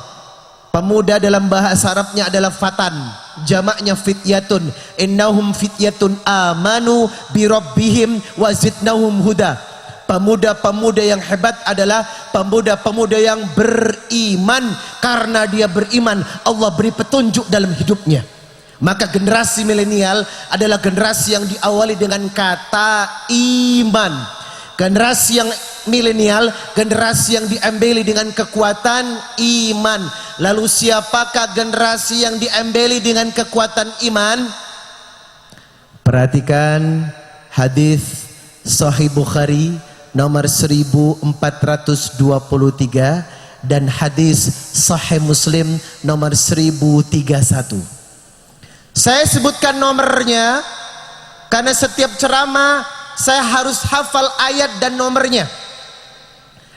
Pemuda dalam bahasa Arabnya adalah fatan, jamaknya fityatun. Innahum fityatun amanu bi rabbihim wazidnahum huda. Pemuda-pemuda yang hebat adalah pemuda-pemuda yang beriman. Karena dia beriman, Allah beri petunjuk dalam hidupnya. Maka generasi milenial adalah generasi yang diawali dengan kata iman. Generasi yang milenial, generasi yang diembeli dengan kekuatan iman. Lalu siapakah generasi yang diembeli dengan kekuatan iman? Perhatikan hadis Sahih Bukhari nomor 1423 dan hadis Sahih Muslim nomor 1031. Saya sebutkan nomornya karena setiap ceramah saya harus hafal ayat dan nomornya.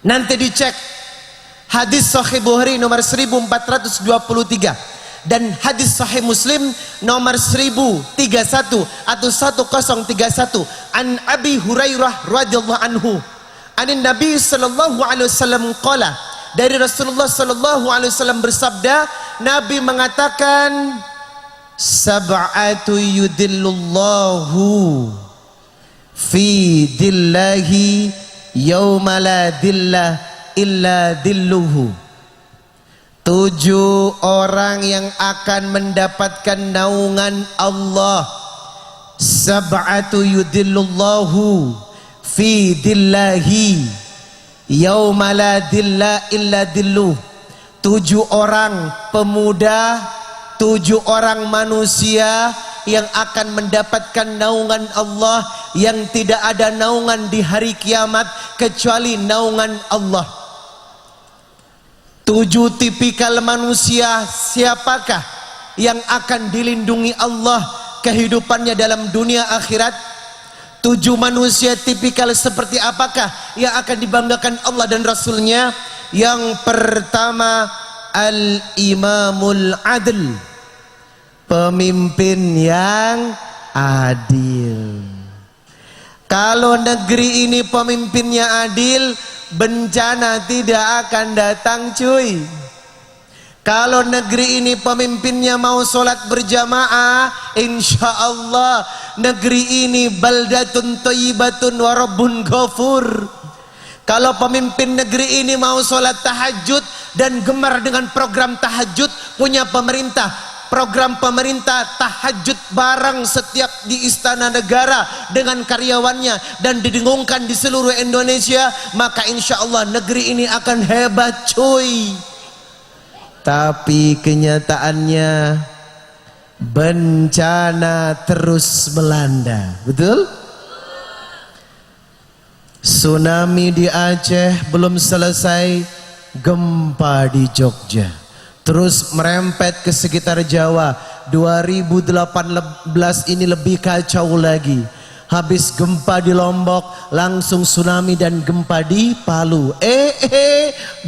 Nanti dicek. Hadis Sahih Bukhari nomor 1423 dan hadis Sahih Muslim nomor 1031 atau 1031 an Abi Hurairah radhiyallahu anhu anin Nabi sallallahu alaihi wasallam qala, dari Rasulullah sallallahu alaihi wasallam bersabda, Nabi mengatakan, sab'atu yudillullahu fi dillahi yauma la dilla illa dilluhu. 7 orang yang akan mendapatkan naungan Allah. Sab'atu yudillullahu fi dillahi yauma la dilla illa dilluh. 7 orang pemuda, 7 orang manusia yang akan mendapatkan naungan Allah, yang tidak ada naungan di hari kiamat kecuali naungan Allah. 7 tipikal manusia siapakah yang akan dilindungi Allah kehidupannya dalam dunia akhirat? 7 manusia tipikal seperti apakah yang akan dibanggakan Allah dan Rasulnya? Yang pertama, al-imamul adl, pemimpin yang adil. Kalau negeri ini pemimpinnya adil, bencana tidak akan datang cuy. Kalau negeri ini pemimpinnya mau sholat berjamaah, insya Allah negeri ini baldatun thayyibatun wa rabbun ghafur. Kalau pemimpin negeri ini mau sholat tahajud dan gemar dengan program tahajud, punya pemerintah, program pemerintah tahajud bareng setiap di Istana Negara dengan karyawannya dan didengungkan di seluruh Indonesia, maka insya Allah negeri ini akan hebat cuy. Tapi kenyataannya bencana terus melanda, betul? Tsunami di Aceh belum selesai, gempa di Jogja terus merempet ke sekitar Jawa. 2018 ini lebih kacau lagi. Habis gempa di Lombok, langsung tsunami dan gempa di Palu.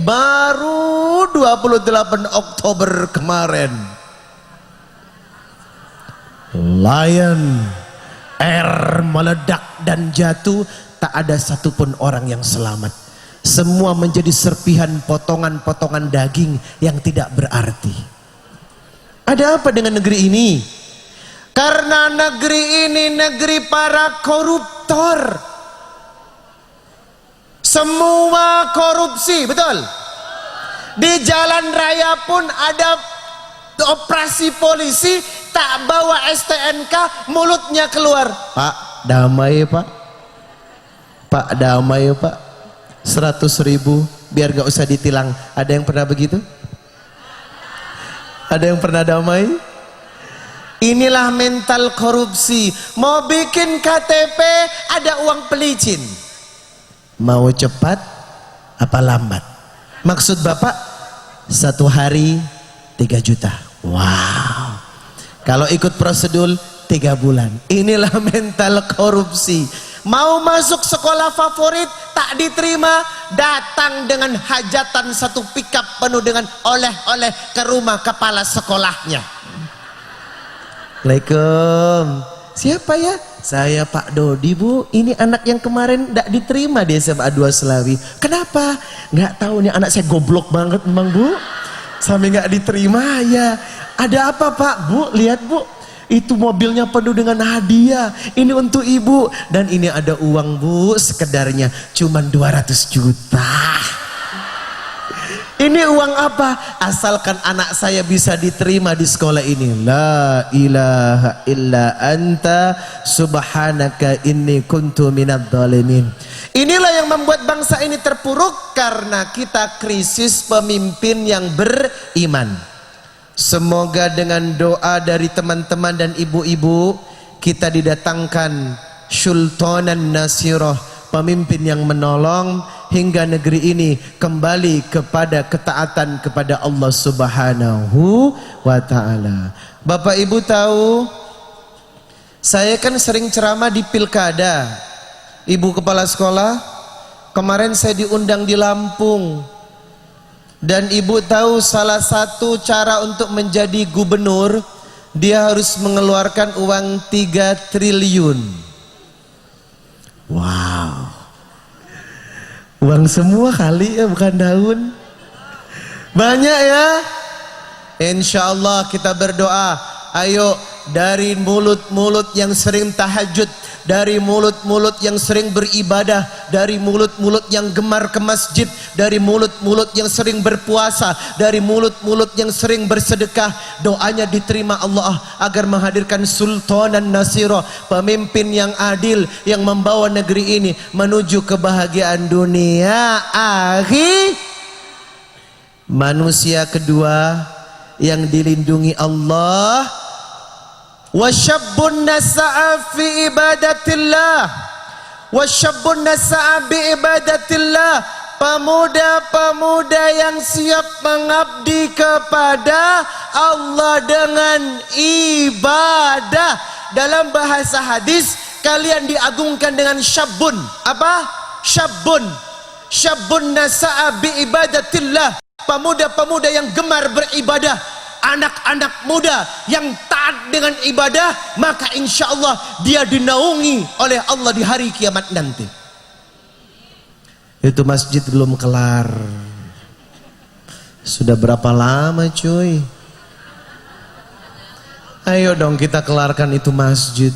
Baru 28 Oktober kemarin, Lion Air meledak dan jatuh, tak ada satupun orang yang selamat. Semua menjadi serpihan potongan-potongan daging yang tidak berarti. Ada apa dengan negeri ini? Karena negeri ini negeri para koruptor. Semua korupsi, betul? Di jalan raya pun ada operasi polisi, tak bawa STNK, mulutnya keluar. Pak, damai Pak. Pak, damai Pak. 100.000 biar gak usah ditilang. Ada yang pernah begitu? Ada yang pernah damai? Inilah mental korupsi. Mau bikin KTP ada uang pelicin. Mau cepat apa lambat? Maksud Bapak 1 hari 3 juta. Wow. Kalau ikut prosedur 3 bulan. Inilah mental korupsi. Mau masuk sekolah favorit tak diterima, datang dengan hajatan 1 pickup penuh dengan oleh-oleh ke rumah kepala sekolahnya. Assalamualaikum. Siapa ya? Saya Pak Dodi Bu. Ini anak yang kemarin tidak diterima di SMA 2 Selawi. Kenapa? Nggak tahu nih, anak saya goblok banget memang Bu. Sampai nggak diterima ya. Ada apa Pak? Bu, lihat Bu. Itu mobilnya penuh dengan hadiah. Ini untuk ibu. Dan ini ada uang Bu, sekedarnya cuman 200 juta. Ini uang apa? Asalkan anak saya bisa diterima di sekolah ini. La ilaha illa anta subhanaka inni kuntu minadz zalimin. Inilah yang membuat bangsa ini terpuruk karena kita krisis pemimpin yang beriman. Semoga dengan doa dari teman-teman dan ibu-ibu kita didatangkan sultanan nasirah, pemimpin yang menolong hingga negeri ini kembali kepada ketaatan kepada Allah Subhanahu wa taala. Bapak Ibu tahu, saya kan sering ceramah di pilkada. Ibu kepala sekolah, kemarin saya diundang di Lampung. Dan ibu tahu salah satu cara untuk menjadi gubernur, dia harus mengeluarkan uang 3 triliun. Wow. Uang semua kali ya, bukan daun. Banyak ya. Insya Allah kita berdoa. Ayo dari mulut-mulut yang sering tahajud, dari mulut-mulut yang sering beribadah, dari mulut-mulut yang gemar ke masjid, dari mulut-mulut yang sering berpuasa, dari mulut-mulut yang sering bersedekah, doanya diterima Allah agar menghadirkan sultanan nasira, pemimpin yang adil yang membawa negeri ini menuju kebahagiaan dunia akhirat. Manusia kedua yang dilindungi Allah, wasyabbun nasa'a fi ibadatillah, wasyabbun nasa'a bi ibadatillah, pemuda-pemuda yang siap mengabdi kepada Allah dengan ibadah. Dalam bahasa hadis, kalian diagungkan dengan syabbun. Apa? Syabbun. Syabbun nasa'a bi ibadatillah, pemuda-pemuda yang gemar beribadah, anak-anak muda yang taat dengan ibadah, maka insya Allah dia dinaungi oleh Allah di hari kiamat nanti. Itu masjid belum kelar. Sudah berapa lama cuy? Ayo dong kita kelarkan itu masjid.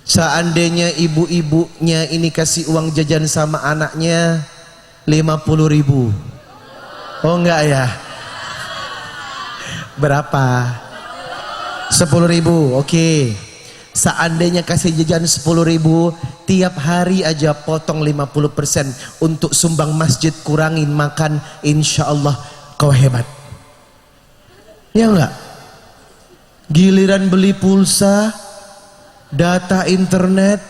Seandainya ibu-ibunya ini kasih uang jajan sama anaknya 50.000. Oh enggak ya? Berapa? 10.000, oke. Seandainya kasih jajan 10.000, tiap hari aja potong 50% untuk sumbang masjid, kurangin makan, insya Allah kau hebat. Ya enggak? Giliran beli pulsa, data internet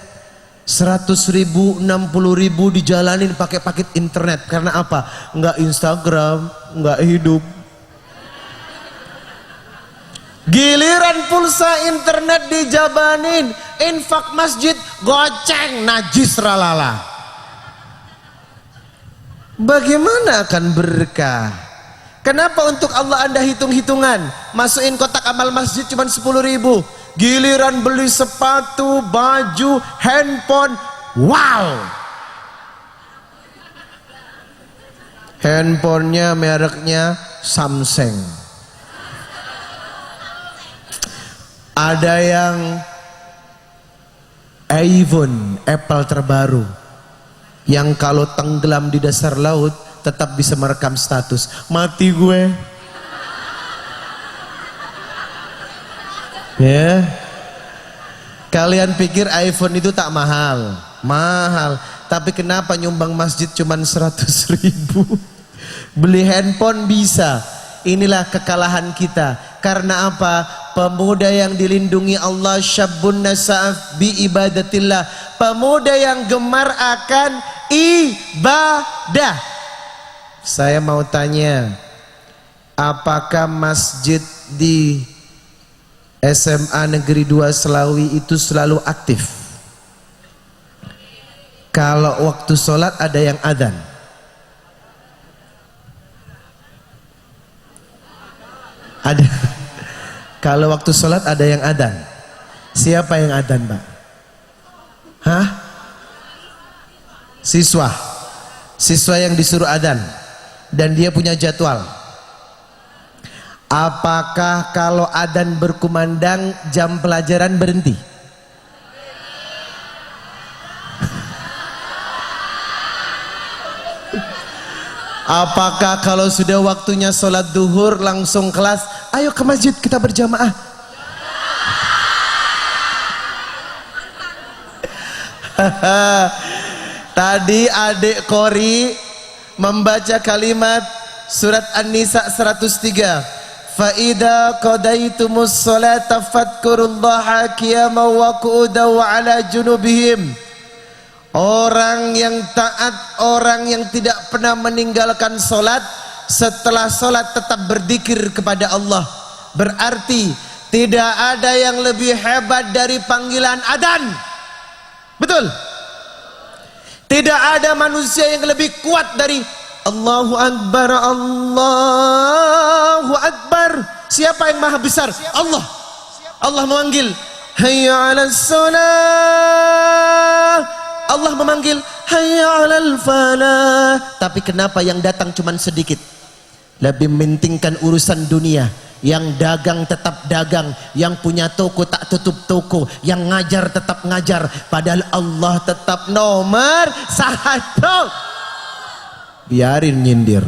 100.000, 60.000 dijalanin pakai paket internet. Karena apa? Enggak Instagram, enggak hidup. Giliran pulsa internet dijabanin, infak masjid goceng, najis ralala. Bagaimana akan berkah? Kenapa untuk Allah Anda hitung-hitungan? Masukin kotak amal masjid cuma 10.000. Giliran beli sepatu, baju, handphone, wow. Handphonenya mereknya Samsung. Ada yang iPhone, Apple terbaru, yang kalau tenggelam di dasar laut tetap bisa merekam status. Mati gue. Ya. Kalian pikir iPhone itu tak mahal? Mahal. Tapi kenapa nyumbang masjid cuman 100.000? Beli handphone bisa. Inilah kekalahan kita. Karena apa? Pemuda yang dilindungi Allah, syabun nasa'af bi ibadatillah, pemuda yang gemar akan ibadah. Saya mau tanya, apakah masjid di SMA Negeri 2 Selawi itu selalu aktif? Kalau waktu sholat ada yang adzan? Ada. Kalau waktu sholat ada yang adzan? Siapa yang adzan, Pak? Hah? Siswa. Siswa yang disuruh adzan dan dia punya jadwal. Apakah kalau adzan berkumandang jam pelajaran berhenti? Apakah kalau sudah waktunya sholat duhur langsung kelas, ayo ke masjid kita berjamaah? Tadi adik Kori membaca kalimat surat An-Nisa 103. Fa'idha qadaitumus sholata fadkurullaha qiyaman wa qu'udan wa ala junubihim. Orang yang taat, orang yang tidak pernah meninggalkan sholat, setelah sholat tetap berzikir kepada Allah. Berarti tidak ada yang lebih hebat dari panggilan adzan. Betul? Tidak ada manusia yang lebih kuat dari Allahu Akbar, Allahu Akbar. Siapa yang maha besar? Allah. Allah memanggil, hayya 'alas shalah. Allah memanggil, hayya 'alal falah. Tapi kenapa yang datang cuma sedikit? Lebih mementingkan urusan dunia. Yang dagang tetap dagang, yang punya toko tak tutup toko, yang ngajar tetap ngajar, padahal Allah tetap nomor 1. Biarin nyindir.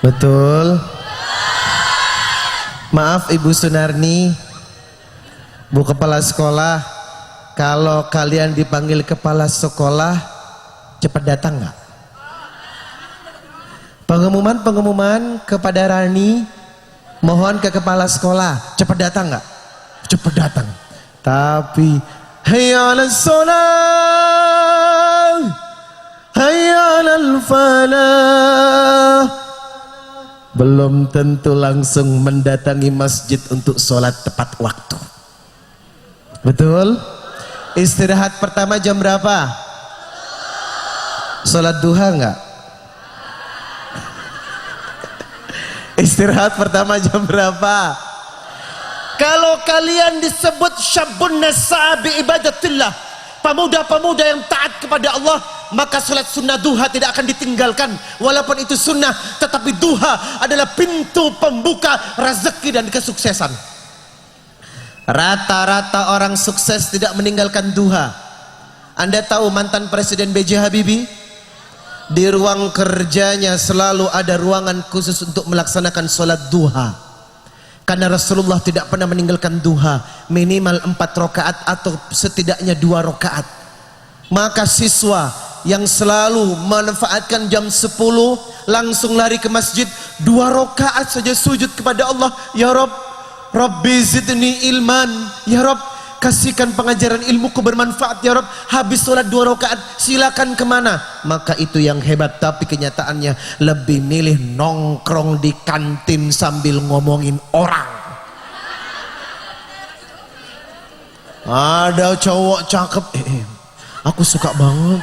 Betul? Maaf Ibu Sunarni, Bu Kepala Sekolah, kalau kalian dipanggil Kepala Sekolah, cepat datang nggak? Pengumuman kepada Rani, mohon ke Kepala Sekolah, cepat datang nggak? Cepat datang. Tapi hayya 'alas shalah, hayya 'alal falah, belum tentu langsung mendatangi masjid untuk sholat tepat waktu. Betul? Istirahat pertama jam berapa? Sholat duha enggak? Istirahat pertama jam berapa? Kalau kalian disebut syabun nasa bi ibadatillah, pemuda-pemuda yang taat kepada Allah, maka sholat sunnah duha tidak akan ditinggalkan. Walaupun itu sunnah, tetapi duha adalah pintu pembuka rezeki dan kesuksesan. Rata-rata orang sukses tidak meninggalkan duha. Anda tahu mantan Presiden B.J. Habibie? Di ruang kerjanya selalu ada ruangan khusus untuk melaksanakan sholat duha. Karena Rasulullah tidak pernah meninggalkan duha, minimal 4 rakaat atau setidaknya 2 rakaat. Maka siswa yang selalu memanfaatkan jam 10 langsung lari ke masjid, 2 rakaat saja sujud kepada Allah. Ya Rabb, Rabbi zidni ilman. Ya Rabb, kasihkan pengajaran ilmuku bermanfaat. Ya Rabb, habis sholat 2 rakaat silakan kemana. Maka itu yang hebat. Tapi kenyataannya lebih milih nongkrong di kantin sambil ngomongin orang. Ada cowok cakep, aku suka banget.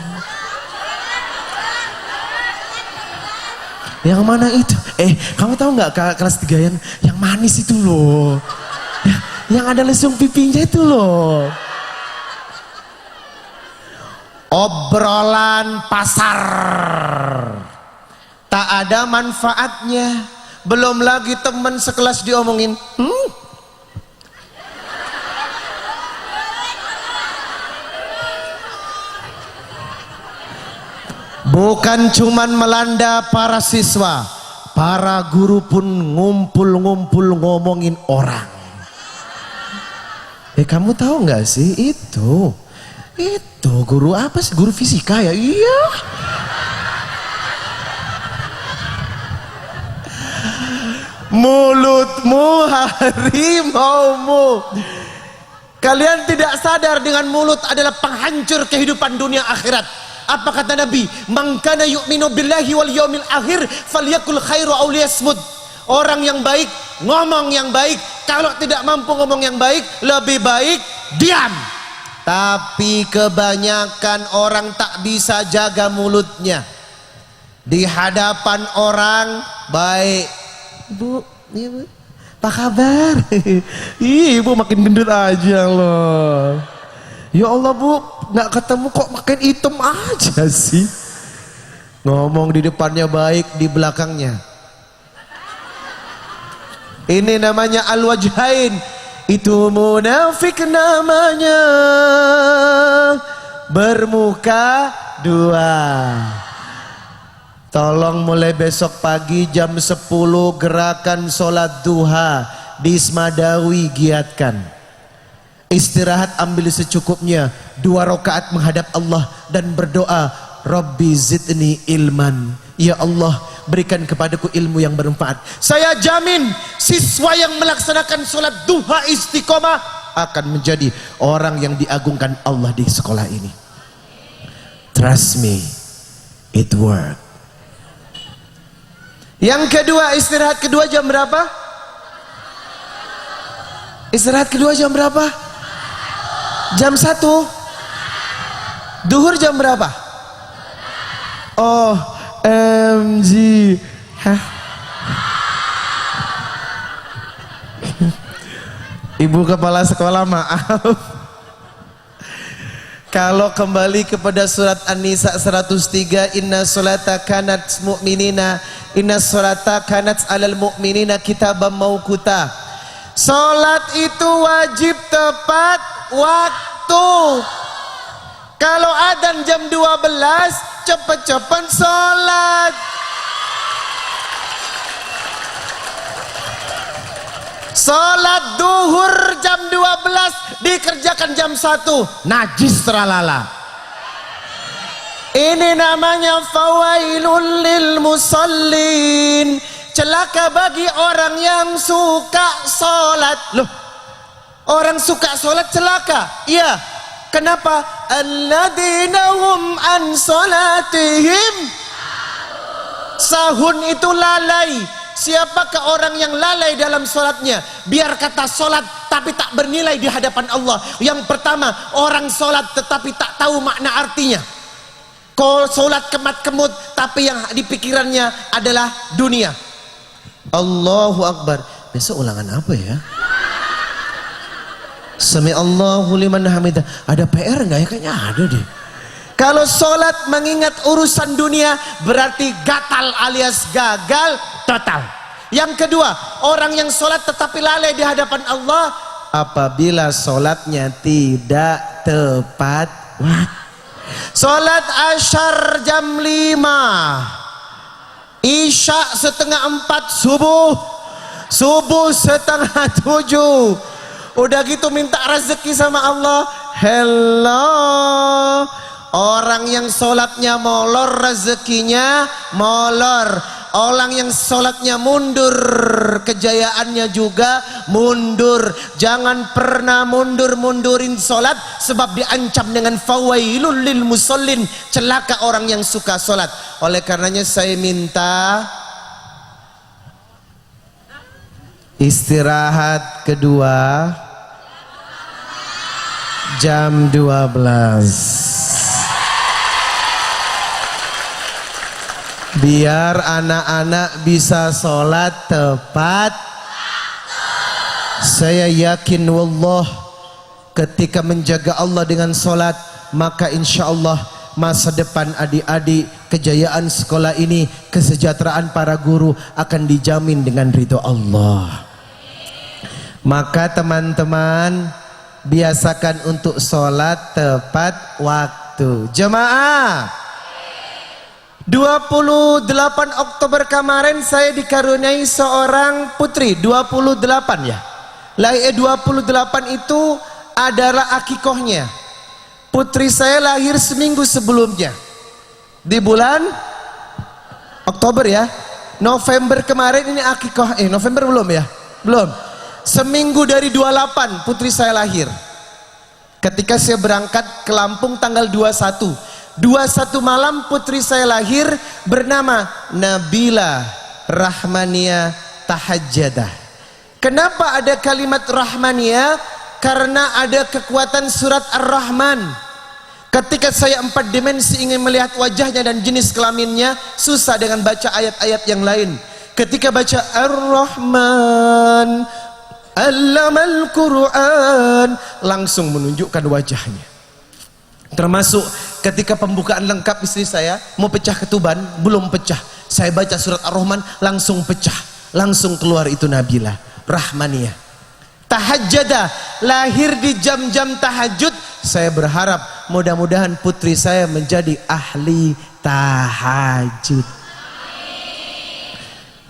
Yang mana itu? Kamu tahu nggak kelas 3 yang manis itu loh, yang ada lesung pipinya itu loh. Obrolan pasar tak ada manfaatnya. Belum lagi teman sekelas diomongin. Bukan cuman melanda para siswa, para guru pun ngumpul-ngumpul ngomongin orang. Kamu tahu nggak sih itu guru apa sih? Guru fisika ya? Iya. Mulutmu harimaumu. Kalian tidak sadar dengan mulut adalah penghancur kehidupan dunia akhirat. Apa kata Nabi? Man kana yu'minu billahi wal yaumil akhir falyakul khairu aw liyasmut. Orang yang baik ngomong yang baik, kalau tidak mampu ngomong yang baik lebih baik diam. Tapi kebanyakan orang tak bisa jaga mulutnya. Di hadapan orang baik. Bu, iya Bu. Apa kabar? Ibu makin gendut aja loh. Ya Allah Bu, nggak ketemu kok makin hitam aja sih. Ngomong di depannya baik, di belakangnya. Ini namanya al-wajhain. Itu munafik namanya. Bermuka 2. Tolong mulai besok pagi jam 10 gerakan sholat duha di Ismadawi giatkan. Istirahat ambil secukupnya, 2 rakaat menghadap Allah dan berdoa, Rabbi zidni ilman. Ya Allah, berikan kepadaku ilmu yang bermanfaat. Saya jamin siswa yang melaksanakan sholat duha istiqomah akan menjadi orang yang diagungkan Allah di sekolah ini. Trust me, it work. Yang kedua, istirahat kedua jam berapa? Istirahat kedua jam berapa? Jam 1. Duhur jam berapa? Oh, MG. Hah? Ibu kepala sekolah maaf. Kalau kembali kepada surat An-Nisa 103, inna sholata kanat mu'minina, inna sholata kanat alal mu'minina kitaban mauquta. Salat itu wajib tepat waktu. Kalau adzan jam 12, cepet-cepet sholat. Sholat duhur jam 12 dikerjakan jam 1, najis teralala. Ini namanya fawailul lil musallin. Celaka bagi orang yang suka sholat. Loh, orang suka sholat celaka? Iya. Kenapa? Alladzina hum an sholatihim sahun, itu lalai. Siapakah orang yang lalai dalam sholatnya? Biar kata sholat tapi tak bernilai di hadapan Allah. Yang pertama, orang sholat tetapi tak tahu makna artinya. Kalau sholat kemat-kemut tapi yang di pikirannya adalah dunia. Allahu Akbar. Besok ulangan apa ya? Sami Allahu liman hamidah. Ada PR nggak ya? Kayaknya ada deh. Kalau sholat mengingat urusan dunia berarti gatal alias gagal total. Yang kedua, orang yang sholat tetapi lalai di hadapan Allah apabila sholatnya tidak tepat waktu. Salat asyar jam 5, Isya setengah 4, subuh setengah 7. Udah gitu minta rezeki sama Allah. Hello, orang yang sholatnya molor rezekinya molor. Orang yang sholatnya mundur kejayaannya juga mundur. Jangan pernah mundurin sholat, sebab diancam dengan fawailul lil musallin, celaka orang yang suka sholat. Oleh karenanya saya minta istirahat kedua jam 12, biar anak-anak bisa sholat tepat. Saya yakin wallah, ketika menjaga Allah dengan sholat, maka insya Allah masa depan adik-adik, kejayaan sekolah ini, kesejahteraan para guru akan dijamin dengan ridho Allah. Maka teman-teman, biasakan untuk sholat tepat waktu. Jemaah, 28 Oktober kemarin saya dikaruniai seorang putri. 28 ya. 28 itu adalah akikohnya. Putri saya lahir seminggu sebelumnya, di bulan Oktober ya. November kemarin ini akikoh. November belum ya? Belum. Seminggu dari 28 putri saya lahir. Ketika saya berangkat ke Lampung tanggal 21 malam putri saya lahir, bernama Nabila Rahmania Tahajjadah. Kenapa ada kalimat Rahmania? Karena ada kekuatan surat Ar-Rahman. Ketika saya 4 dimensi ingin melihat wajahnya dan jenis kelaminnya, susah dengan baca ayat-ayat yang lain. Ketika baca Ar-Rahman Allamal Quran, langsung menunjukkan wajahnya. Termasuk ketika pembukaan lengkap istri saya mau pecah ketuban, belum pecah, saya baca surat Ar-Rahman, langsung pecah, langsung keluar itu Nabila Rahmaniyah Tahajjadah, lahir di jam-jam tahajud. Saya berharap mudah-mudahan putri saya menjadi ahli tahajud.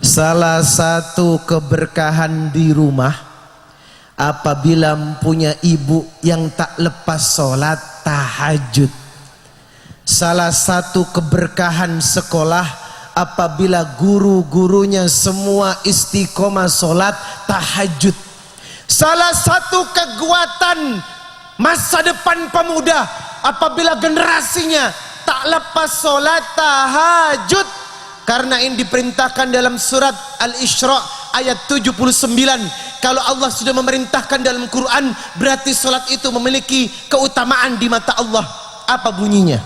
Salah satu keberkahan di rumah, apabila punya ibu yang tak lepas sholat tahajud. Salah satu keberkahan sekolah, apabila guru-gurunya semua istiqomah sholat tahajud. Salah satu kekuatan masa depan pemuda, apabila generasinya tak lepas sholat tahajud. Karena ini diperintahkan dalam surat Al-Isra ayat 79. Kalau Allah sudah memerintahkan dalam Quran, berarti sholat itu memiliki keutamaan di mata Allah. Apa bunyinya?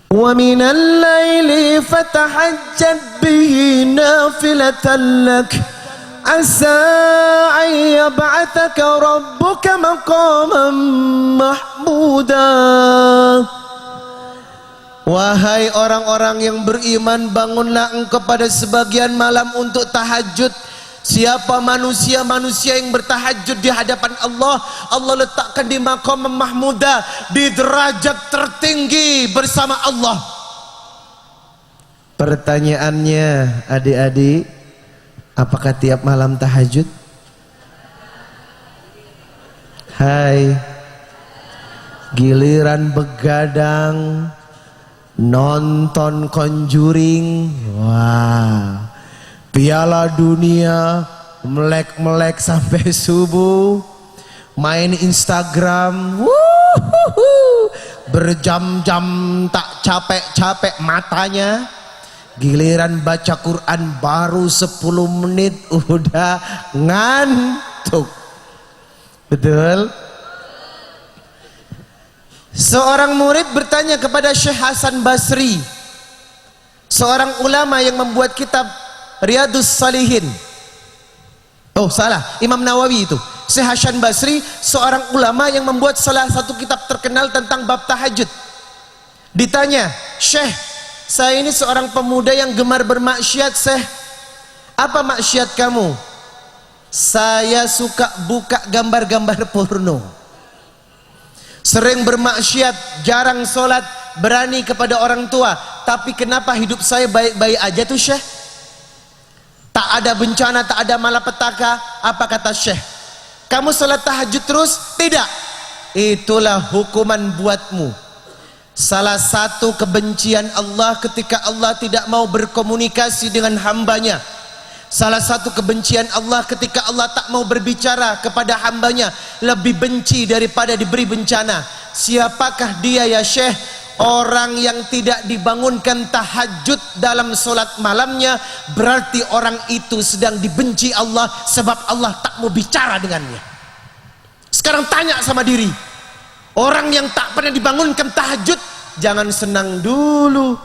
Wa minal laili fatahajjad bihi nafilatan lak asa an yab'athaka rabbuka maqaman mahmuda. Wahai orang-orang yang beriman, bangunlah engkau pada sebagian malam untuk tahajud. Siapa manusia-manusia yang bertahajud di hadapan Allah, Allah letakkan di maqam mahmuda, di derajat tertinggi bersama Allah. Pertanyaannya adik-adik, apakah tiap malam tahajud? Hai, giliran begadang nonton Conjuring, wah, Piala Dunia, melek-melek sampai subuh, main Instagram, berjam-jam tak capek-capek matanya. Giliran baca Quran baru 10 menit udah ngantuk. Betul? Seorang murid bertanya kepada Syekh Hasan Basri, seorang ulama yang membuat kitab Riyadus Salihin. Oh salah, Imam Nawawi itu. Syekh Hasan Basri seorang ulama yang membuat salah satu kitab terkenal tentang bab tahajud. Ditanya, Syekh, saya ini seorang pemuda yang gemar bermaksiat, Syekh. Apa maksiat kamu? Saya suka buka gambar-gambar porno. sering bermaksiat, jarang sholat, berani kepada orang tua. Tapi kenapa hidup saya baik-baik aja tuh Syekh? Tak ada bencana, tak ada malapetaka. Apa kata Syekh? Kamu sholat tahajud terus? Tidak. Itulah hukuman buatmu. Salah satu kebencian Allah ketika Allah tidak mau berkomunikasi dengan hambanya. Salah satu kebencian Allah ketika Allah tak mau berbicara kepada hambanya. Lebih benci daripada diberi bencana. Siapakah dia ya Syekh? Orang yang tidak dibangunkan tahajud dalam solat malamnya, berarti orang itu sedang dibenci Allah, sebab Allah tak mau bicara dengannya. Sekarang tanya sama diri, orang yang tak pernah dibangunkan tahajud, jangan senang dulu.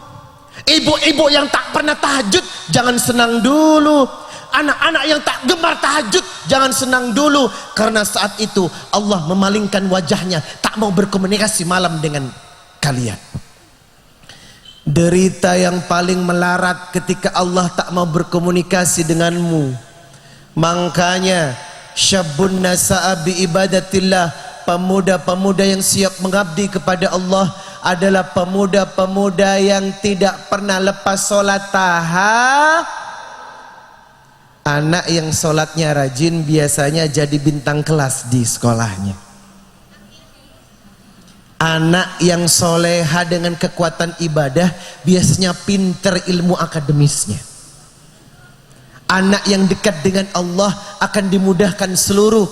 Ibu-ibu yang tak pernah tahajud, jangan senang dulu. Anak-anak yang tak gemar tahajud, jangan senang dulu. Karena saat itu Allah memalingkan wajahnya, tak mau berkomunikasi malam dengan kalian. Derita yang paling melarat ketika Allah tak mau berkomunikasi denganmu. Makanya syabun nasa'a bi ibadatillah, pemuda-pemuda yang siap mengabdi kepada Allah adalah pemuda-pemuda yang tidak pernah lepas sholat Anak yang sholatnya rajin biasanya jadi bintang kelas di sekolahnya. Anak yang soleha dengan kekuatan ibadah biasanya pinter ilmu akademisnya. Anak yang dekat dengan Allah akan dimudahkan seluruh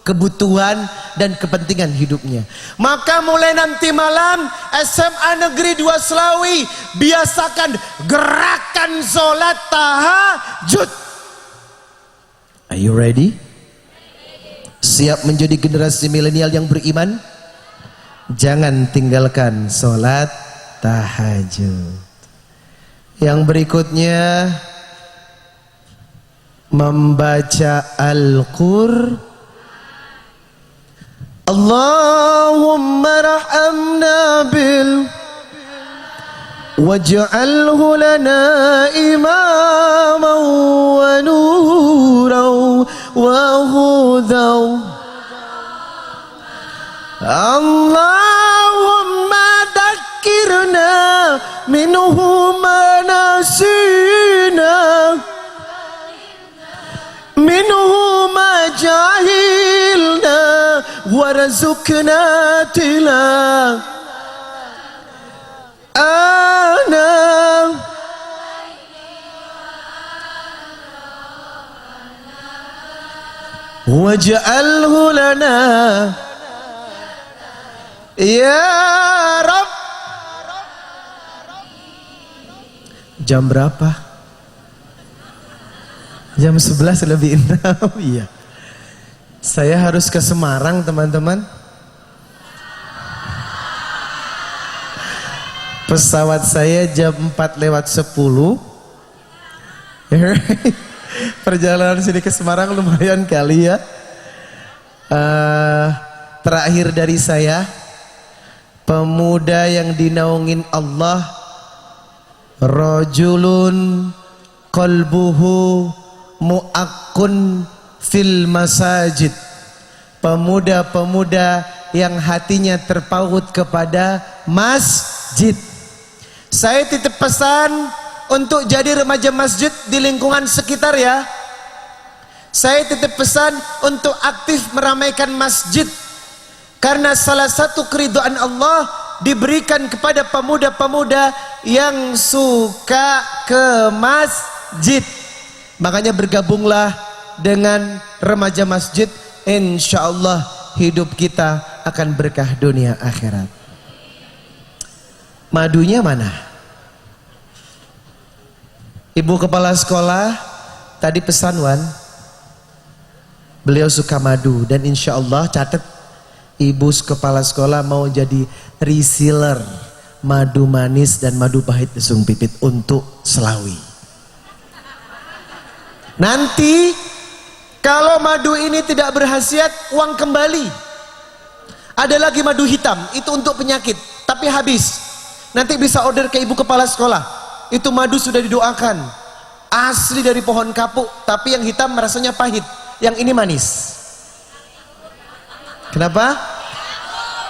kebutuhan dan kepentingan hidupnya. Maka mulai nanti malam SMA Negeri 2 Selawi biasakan gerakan sholat tahajud. Are you ready? Siap menjadi generasi milenial yang beriman? Jangan tinggalkan sholat tahajud. Yang berikutnya membaca Al-Qur'an. Allahumma rahamna bil waj'alhu lana imaman wa nuran wa hudan. Allahumma dakkirna minhu ma nasina minhu ma jahilna warzuqna tilawahana waj'alhu lana ya Rabb. Jam berapa? Jam 11 lebih 6. Iya. Saya harus ke Semarang teman-teman. Pesawat saya jam 4:10. Perjalanan sini ke Semarang lumayan kali ya. Terakhir dari saya, pemuda yang dinaungin Allah, rajulun qalbuhu mu'akkun fil masajid, pemuda-pemuda yang hatinya terpaut kepada masjid. Saya titip pesan untuk jadi remaja masjid di lingkungan sekitar ya. Saya titip pesan untuk aktif meramaikan masjid. Karena salah satu keridhaan Allah diberikan kepada pemuda-pemuda yang suka ke masjid. Makanya bergabunglah dengan remaja masjid. Insya Allah hidup kita akan berkah dunia akhirat. Madunya mana? Ibu kepala sekolah tadi pesan Wan, beliau suka madu. Dan insya Allah catat, ibu kepala sekolah mau jadi reseller madu manis dan madu pahit Lesung Pipit untuk Selawi. Nanti kalau madu ini tidak berkhasiat, uang kembali. Ada lagi madu hitam, itu untuk penyakit, tapi habis. Nanti bisa order ke ibu kepala sekolah. Itu madu sudah didoakan, asli dari pohon kapuk, tapi yang hitam rasanya pahit, yang ini manis. Kenapa?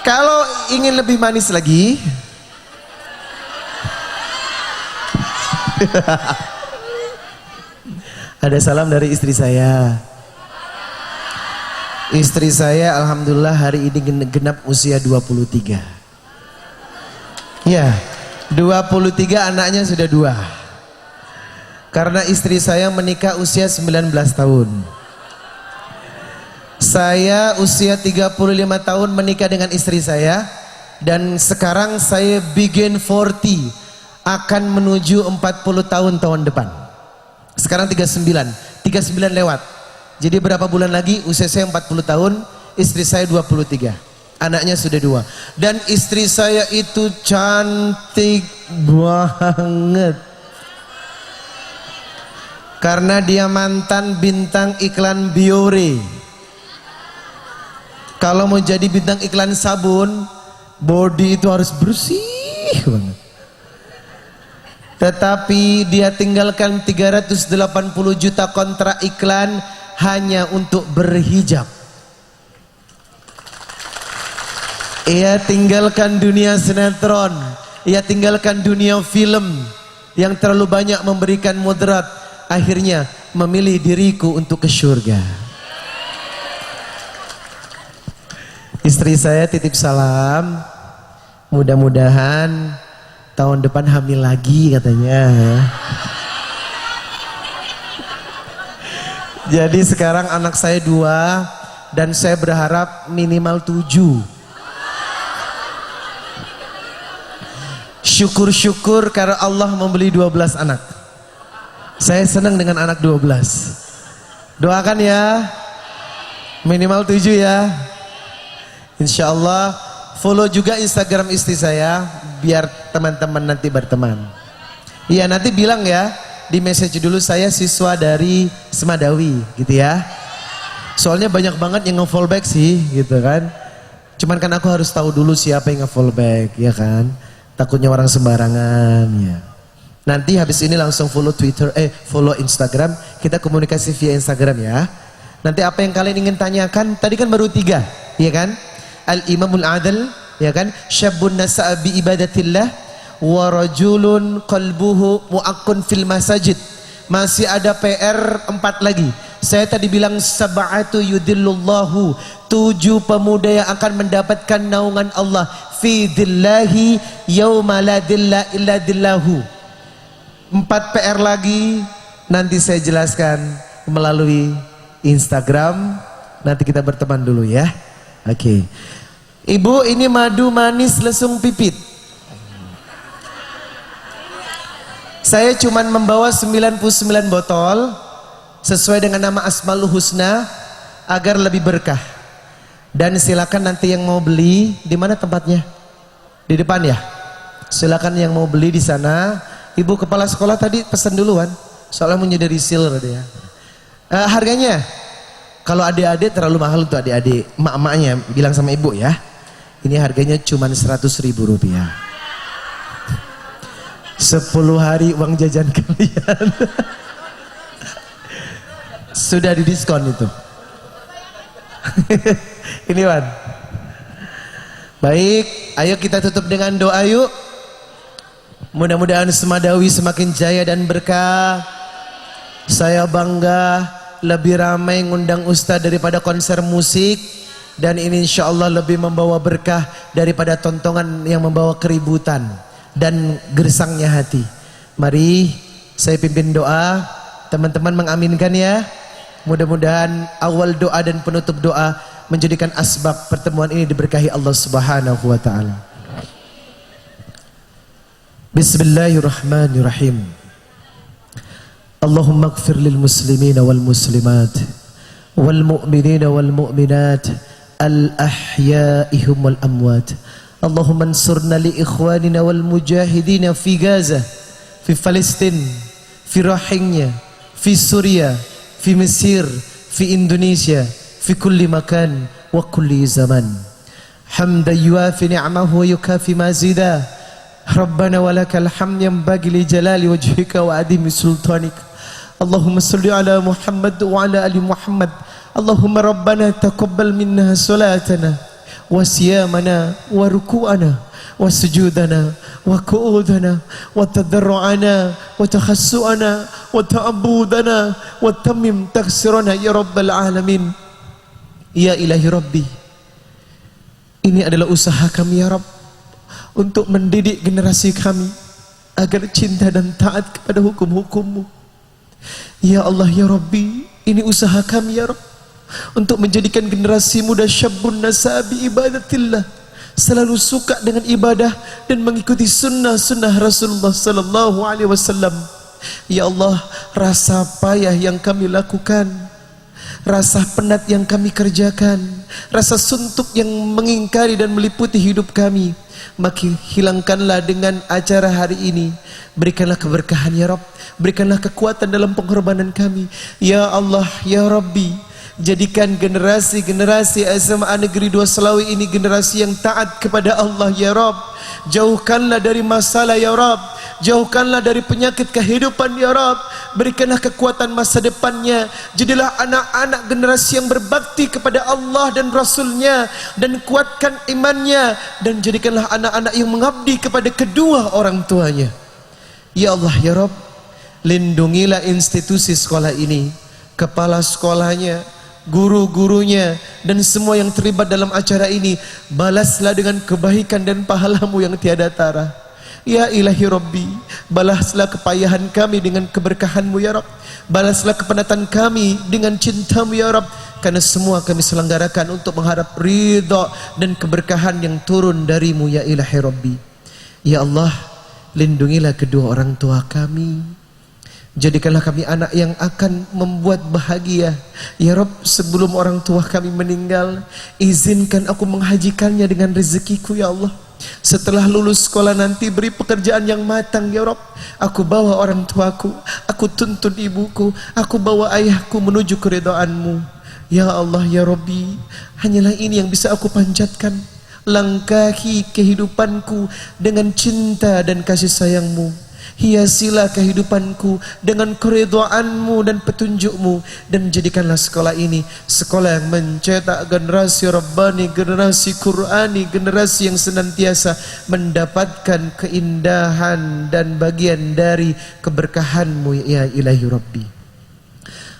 Kalau ingin lebih manis lagi, ada salam dari istri saya. Istri saya alhamdulillah hari ini genap usia 23. Ya, 23 anaknya sudah 2. Karena istri saya menikah usia 19 tahun. Saya usia 35 tahun menikah dengan istri saya. Dan sekarang saya begin 40, akan menuju 40 tahun depan. Sekarang 39 lewat. Jadi berapa bulan lagi usia saya 40 tahun, istri saya 23. Anaknya sudah 2. Dan istri saya itu cantik banget. Karena dia mantan bintang iklan Biore. Kalau mau jadi bintang iklan sabun, body itu harus bersih banget. Tetapi dia tinggalkan 380 juta kontrak iklan hanya untuk berhijab. Ia tinggalkan dunia sinetron, ia tinggalkan dunia film yang terlalu banyak memberikan mudarat. Akhirnya memilih diriku untuk ke surga. Istri saya titip salam, mudah-mudahan tahun depan hamil lagi katanya. Jadi sekarang anak saya 2 dan saya berharap minimal 7. Syukur-syukur karena Allah membeli 12 anak. Saya senang dengan anak 12. Doakan ya, minimal 7 ya. Insya Allah follow juga Instagram istri saya biar teman-teman nanti berteman. Iya nanti bilang ya, di message dulu saya siswa dari Semadawi gitu ya. Soalnya banyak banget yang nge-follow back sih gitu kan. Cuman kan aku harus tahu dulu siapa yang nge-follow back ya kan. Takutnya orang sembarangan ya. Nanti habis ini langsung follow Twitter, follow Instagram. Kita komunikasi via Instagram ya. Nanti apa yang kalian ingin tanyakan, tadi kan baru 3 ya kan. Al-Imamul Adil, ya kan? Syabun nasa'a bi ibadatillah wa rajulun qalbuhu mu'akkun fil masajid. Masih ada PR 4 lagi. Saya tadi bilang sab'atu yudhillullahu, 7 pemuda yang akan mendapatkan naungan Allah fi dillahi yauma la dilla illa dillahu. 4 PR lagi nanti saya jelaskan melalui Instagram. Nanti kita berteman dulu ya. Oke. Ibu, ini madu manis lesung pipit. Saya cuman membawa 99 botol sesuai dengan nama Asmaul Husna agar lebih berkah. Dan silakan nanti yang mau beli, di mana tempatnya? Di depan ya. Silakan yang mau beli di sana. Ibu kepala sekolah tadi pesan duluan, soalnya mau jadi reseller dia. Harganya, kalau adik-adik terlalu mahal untuk adik-adik, emak-emaknya bilang sama ibu ya. Ini harganya cuma 100.000 rupiah. 10 hari uang jajan kalian. Sudah didiskon itu. Ini Wan. Baik, ayo kita tutup dengan doa yuk. Mudah-mudahan Semadawi semakin jaya dan berkah. Saya bangga lebih ramai ngundang ustaz daripada konser musik. Dan ini insya Allah lebih membawa berkah daripada tontonan yang membawa keributan dan gersangnya hati. Mari saya pimpin doa, teman-teman mengaminkan ya. Mudah-mudahan awal doa dan penutup doa menjadikan asbab pertemuan ini diberkahi Allah Subhanahu wa taala. Bismillahirrahmanirrahim. Allahumma ighfir lil muslimina wal muslimat wal mu'minina wal mu'minat al-ahya'ihum wal amwat. Allahumma ansurna li ikhwanina wal mujahidina fi Gaza, fi Palestin, fi Rohingya, fi Suria, fi Mesir, fi Indonesia, fi kulli makan wa kulli zaman. Hamdan yuafi ni'amahu wa yukafi mazida. Rabbana walakal hamd yanbaghi li jalali wajhika wa adimi sultanik. Allahumma salli ala Muhammad wa ala ali Muhammad. Allahumma rabbana taqabbal minna salatana wa siyamana wa ruku'ana wa sujudana wa qu'udana wa tadarru'ana wa takhassu'ana wa ta'abbudana wa tamim taksirana ya rabbal alamin. Ya ilahi rabbi, ini adalah usaha kami ya Rabb untuk mendidik generasi kami agar cinta dan taat kepada hukum-hukum-Mu. Ya Allah ya Rabbi, ini usaha kami ya Rabb untuk menjadikan generasi muda syabun nasabi ibadatillah, selalu suka dengan ibadah dan mengikuti sunnah-sunnah Rasulullah sallallahu alaihi wasallam. Ya Allah, rasa payah yang kami lakukan, rasa penat yang kami kerjakan, rasa suntuk yang mengingkari dan meliputi hidup kami, maka hilangkanlah dengan acara hari ini. Berikanlah keberkahan ya Rabb, berikanlah kekuatan dalam pengorbanan kami. Ya Allah ya Rabbi, jadikan generasi-generasi SMA Negeri 2 Selawi ini generasi yang taat kepada Allah ya Rabb. Jauhkanlah dari masalah ya Rabb, jauhkanlah dari penyakit kehidupan ya Rabb. Berikanlah kekuatan masa depannya. Jadilah anak-anak generasi yang berbakti kepada Allah dan Rasulnya, dan kuatkan imannya, dan jadikanlah anak-anak yang mengabdi kepada kedua orang tuanya. Ya Allah ya Rabb, lindungilah institusi sekolah ini, kepala sekolahnya, guru-gurunya, dan semua yang terlibat dalam acara ini. Balaslah dengan kebaikan dan pahala-Mu yang tiada tara. Ya ilahi Rabbi, balaslah kepayahan kami dengan keberkahan-Mu ya Rabb. Balaslah kepenatan kami dengan cinta-Mu ya Rabb. Karena semua kami selenggarakan untuk mengharap ridha dan keberkahan yang turun dari-Mu ya ilahi Rabbi. Ya Allah, lindungilah kedua orang tua kami. Jadikanlah kami anak yang akan membuat bahagia ya Rabb sebelum orang tua kami meninggal. Izinkan aku menghajikannya dengan rezekiku ya Allah. Setelah lulus sekolah nanti beri pekerjaan yang matang ya Rabb. Aku bawa orang tuaku, aku tuntun ibuku, aku bawa ayahku menuju keridhaan-Mu. Ya Allah ya Rabbi, hanyalah ini yang bisa aku panjatkan. Langkahi kehidupanku dengan cinta dan kasih sayang-Mu. Hiasilah kehidupanku dengan keridhaan-Mu dan petunjuk-Mu, dan jadikanlah sekolah ini sekolah yang mencetak generasi Rabbani, generasi Qur'ani, generasi yang senantiasa mendapatkan keindahan dan bagian dari keberkahan-Mu ya ilahi Rabbi.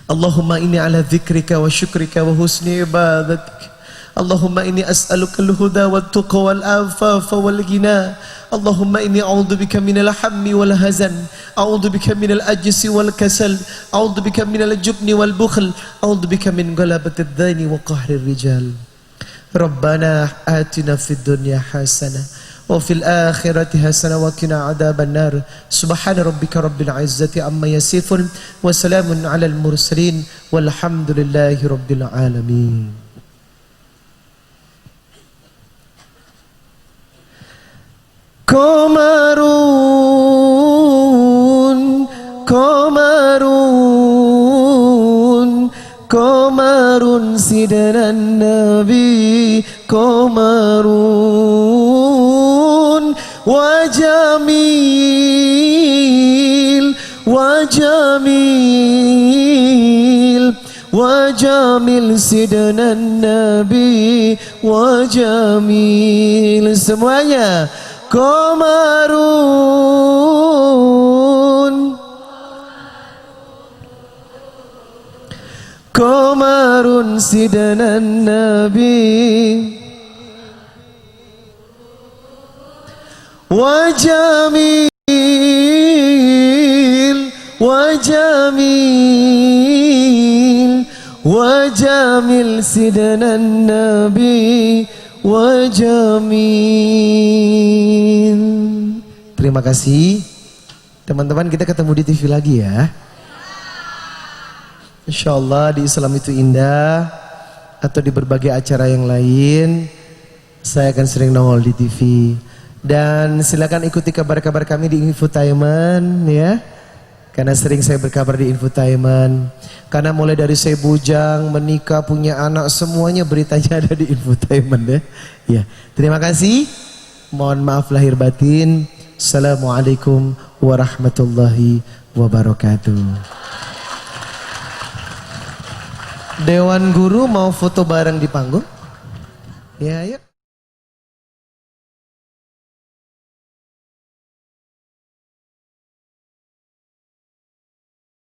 Allahumma inni ala dzikrika wa syukrika wa husni ibadatik. Allahumma inni as'aluka al-huda wa tuqa wal afafa wal ghina. Allahumma inni a'udzu bika minal hammi wal hazan, a'udzu bika minal ajzi wal kasal, a'udzu bika minal jubni wal bukhl, a'udzu bika min ghalabati ad-daini wa qahri ar-rijal. Rabbana atina fid dunya hasanah wa fil akhirati hasanah wa qina adzaban nar. Subhana rabbika rabbil izzati amma yasifun wa salamun alal mursalin walhamdulillahi rabbil alamin. Komarun, komarun, komarun sidanan Nabi, komarun wajamil, wajamil, wajamil sidanan Nabi, wajamil. Semuanya. Komarun, komarun sidanan Nabi, wajamil, wajamil, wajamil sidanan Nabi, wajamil. Terima kasih teman-teman, kita ketemu di TV lagi ya. Insyaallah di Islam itu indah, atau di berbagai acara yang lain saya akan sering nongol di TV. Dan silakan ikuti kabar-kabar kami di Infotainment ya, karena sering saya berkabar di Infotainment. Karena mulai dari saya bujang, menikah, punya anak, semuanya beritanya ada di Infotainment ya. Ya, terima kasih. Mohon maaf lahir batin. Assalamualaikum warahmatullahi wabarakatuh. Dewan Guru mau foto bareng di panggung? Ya, yuk.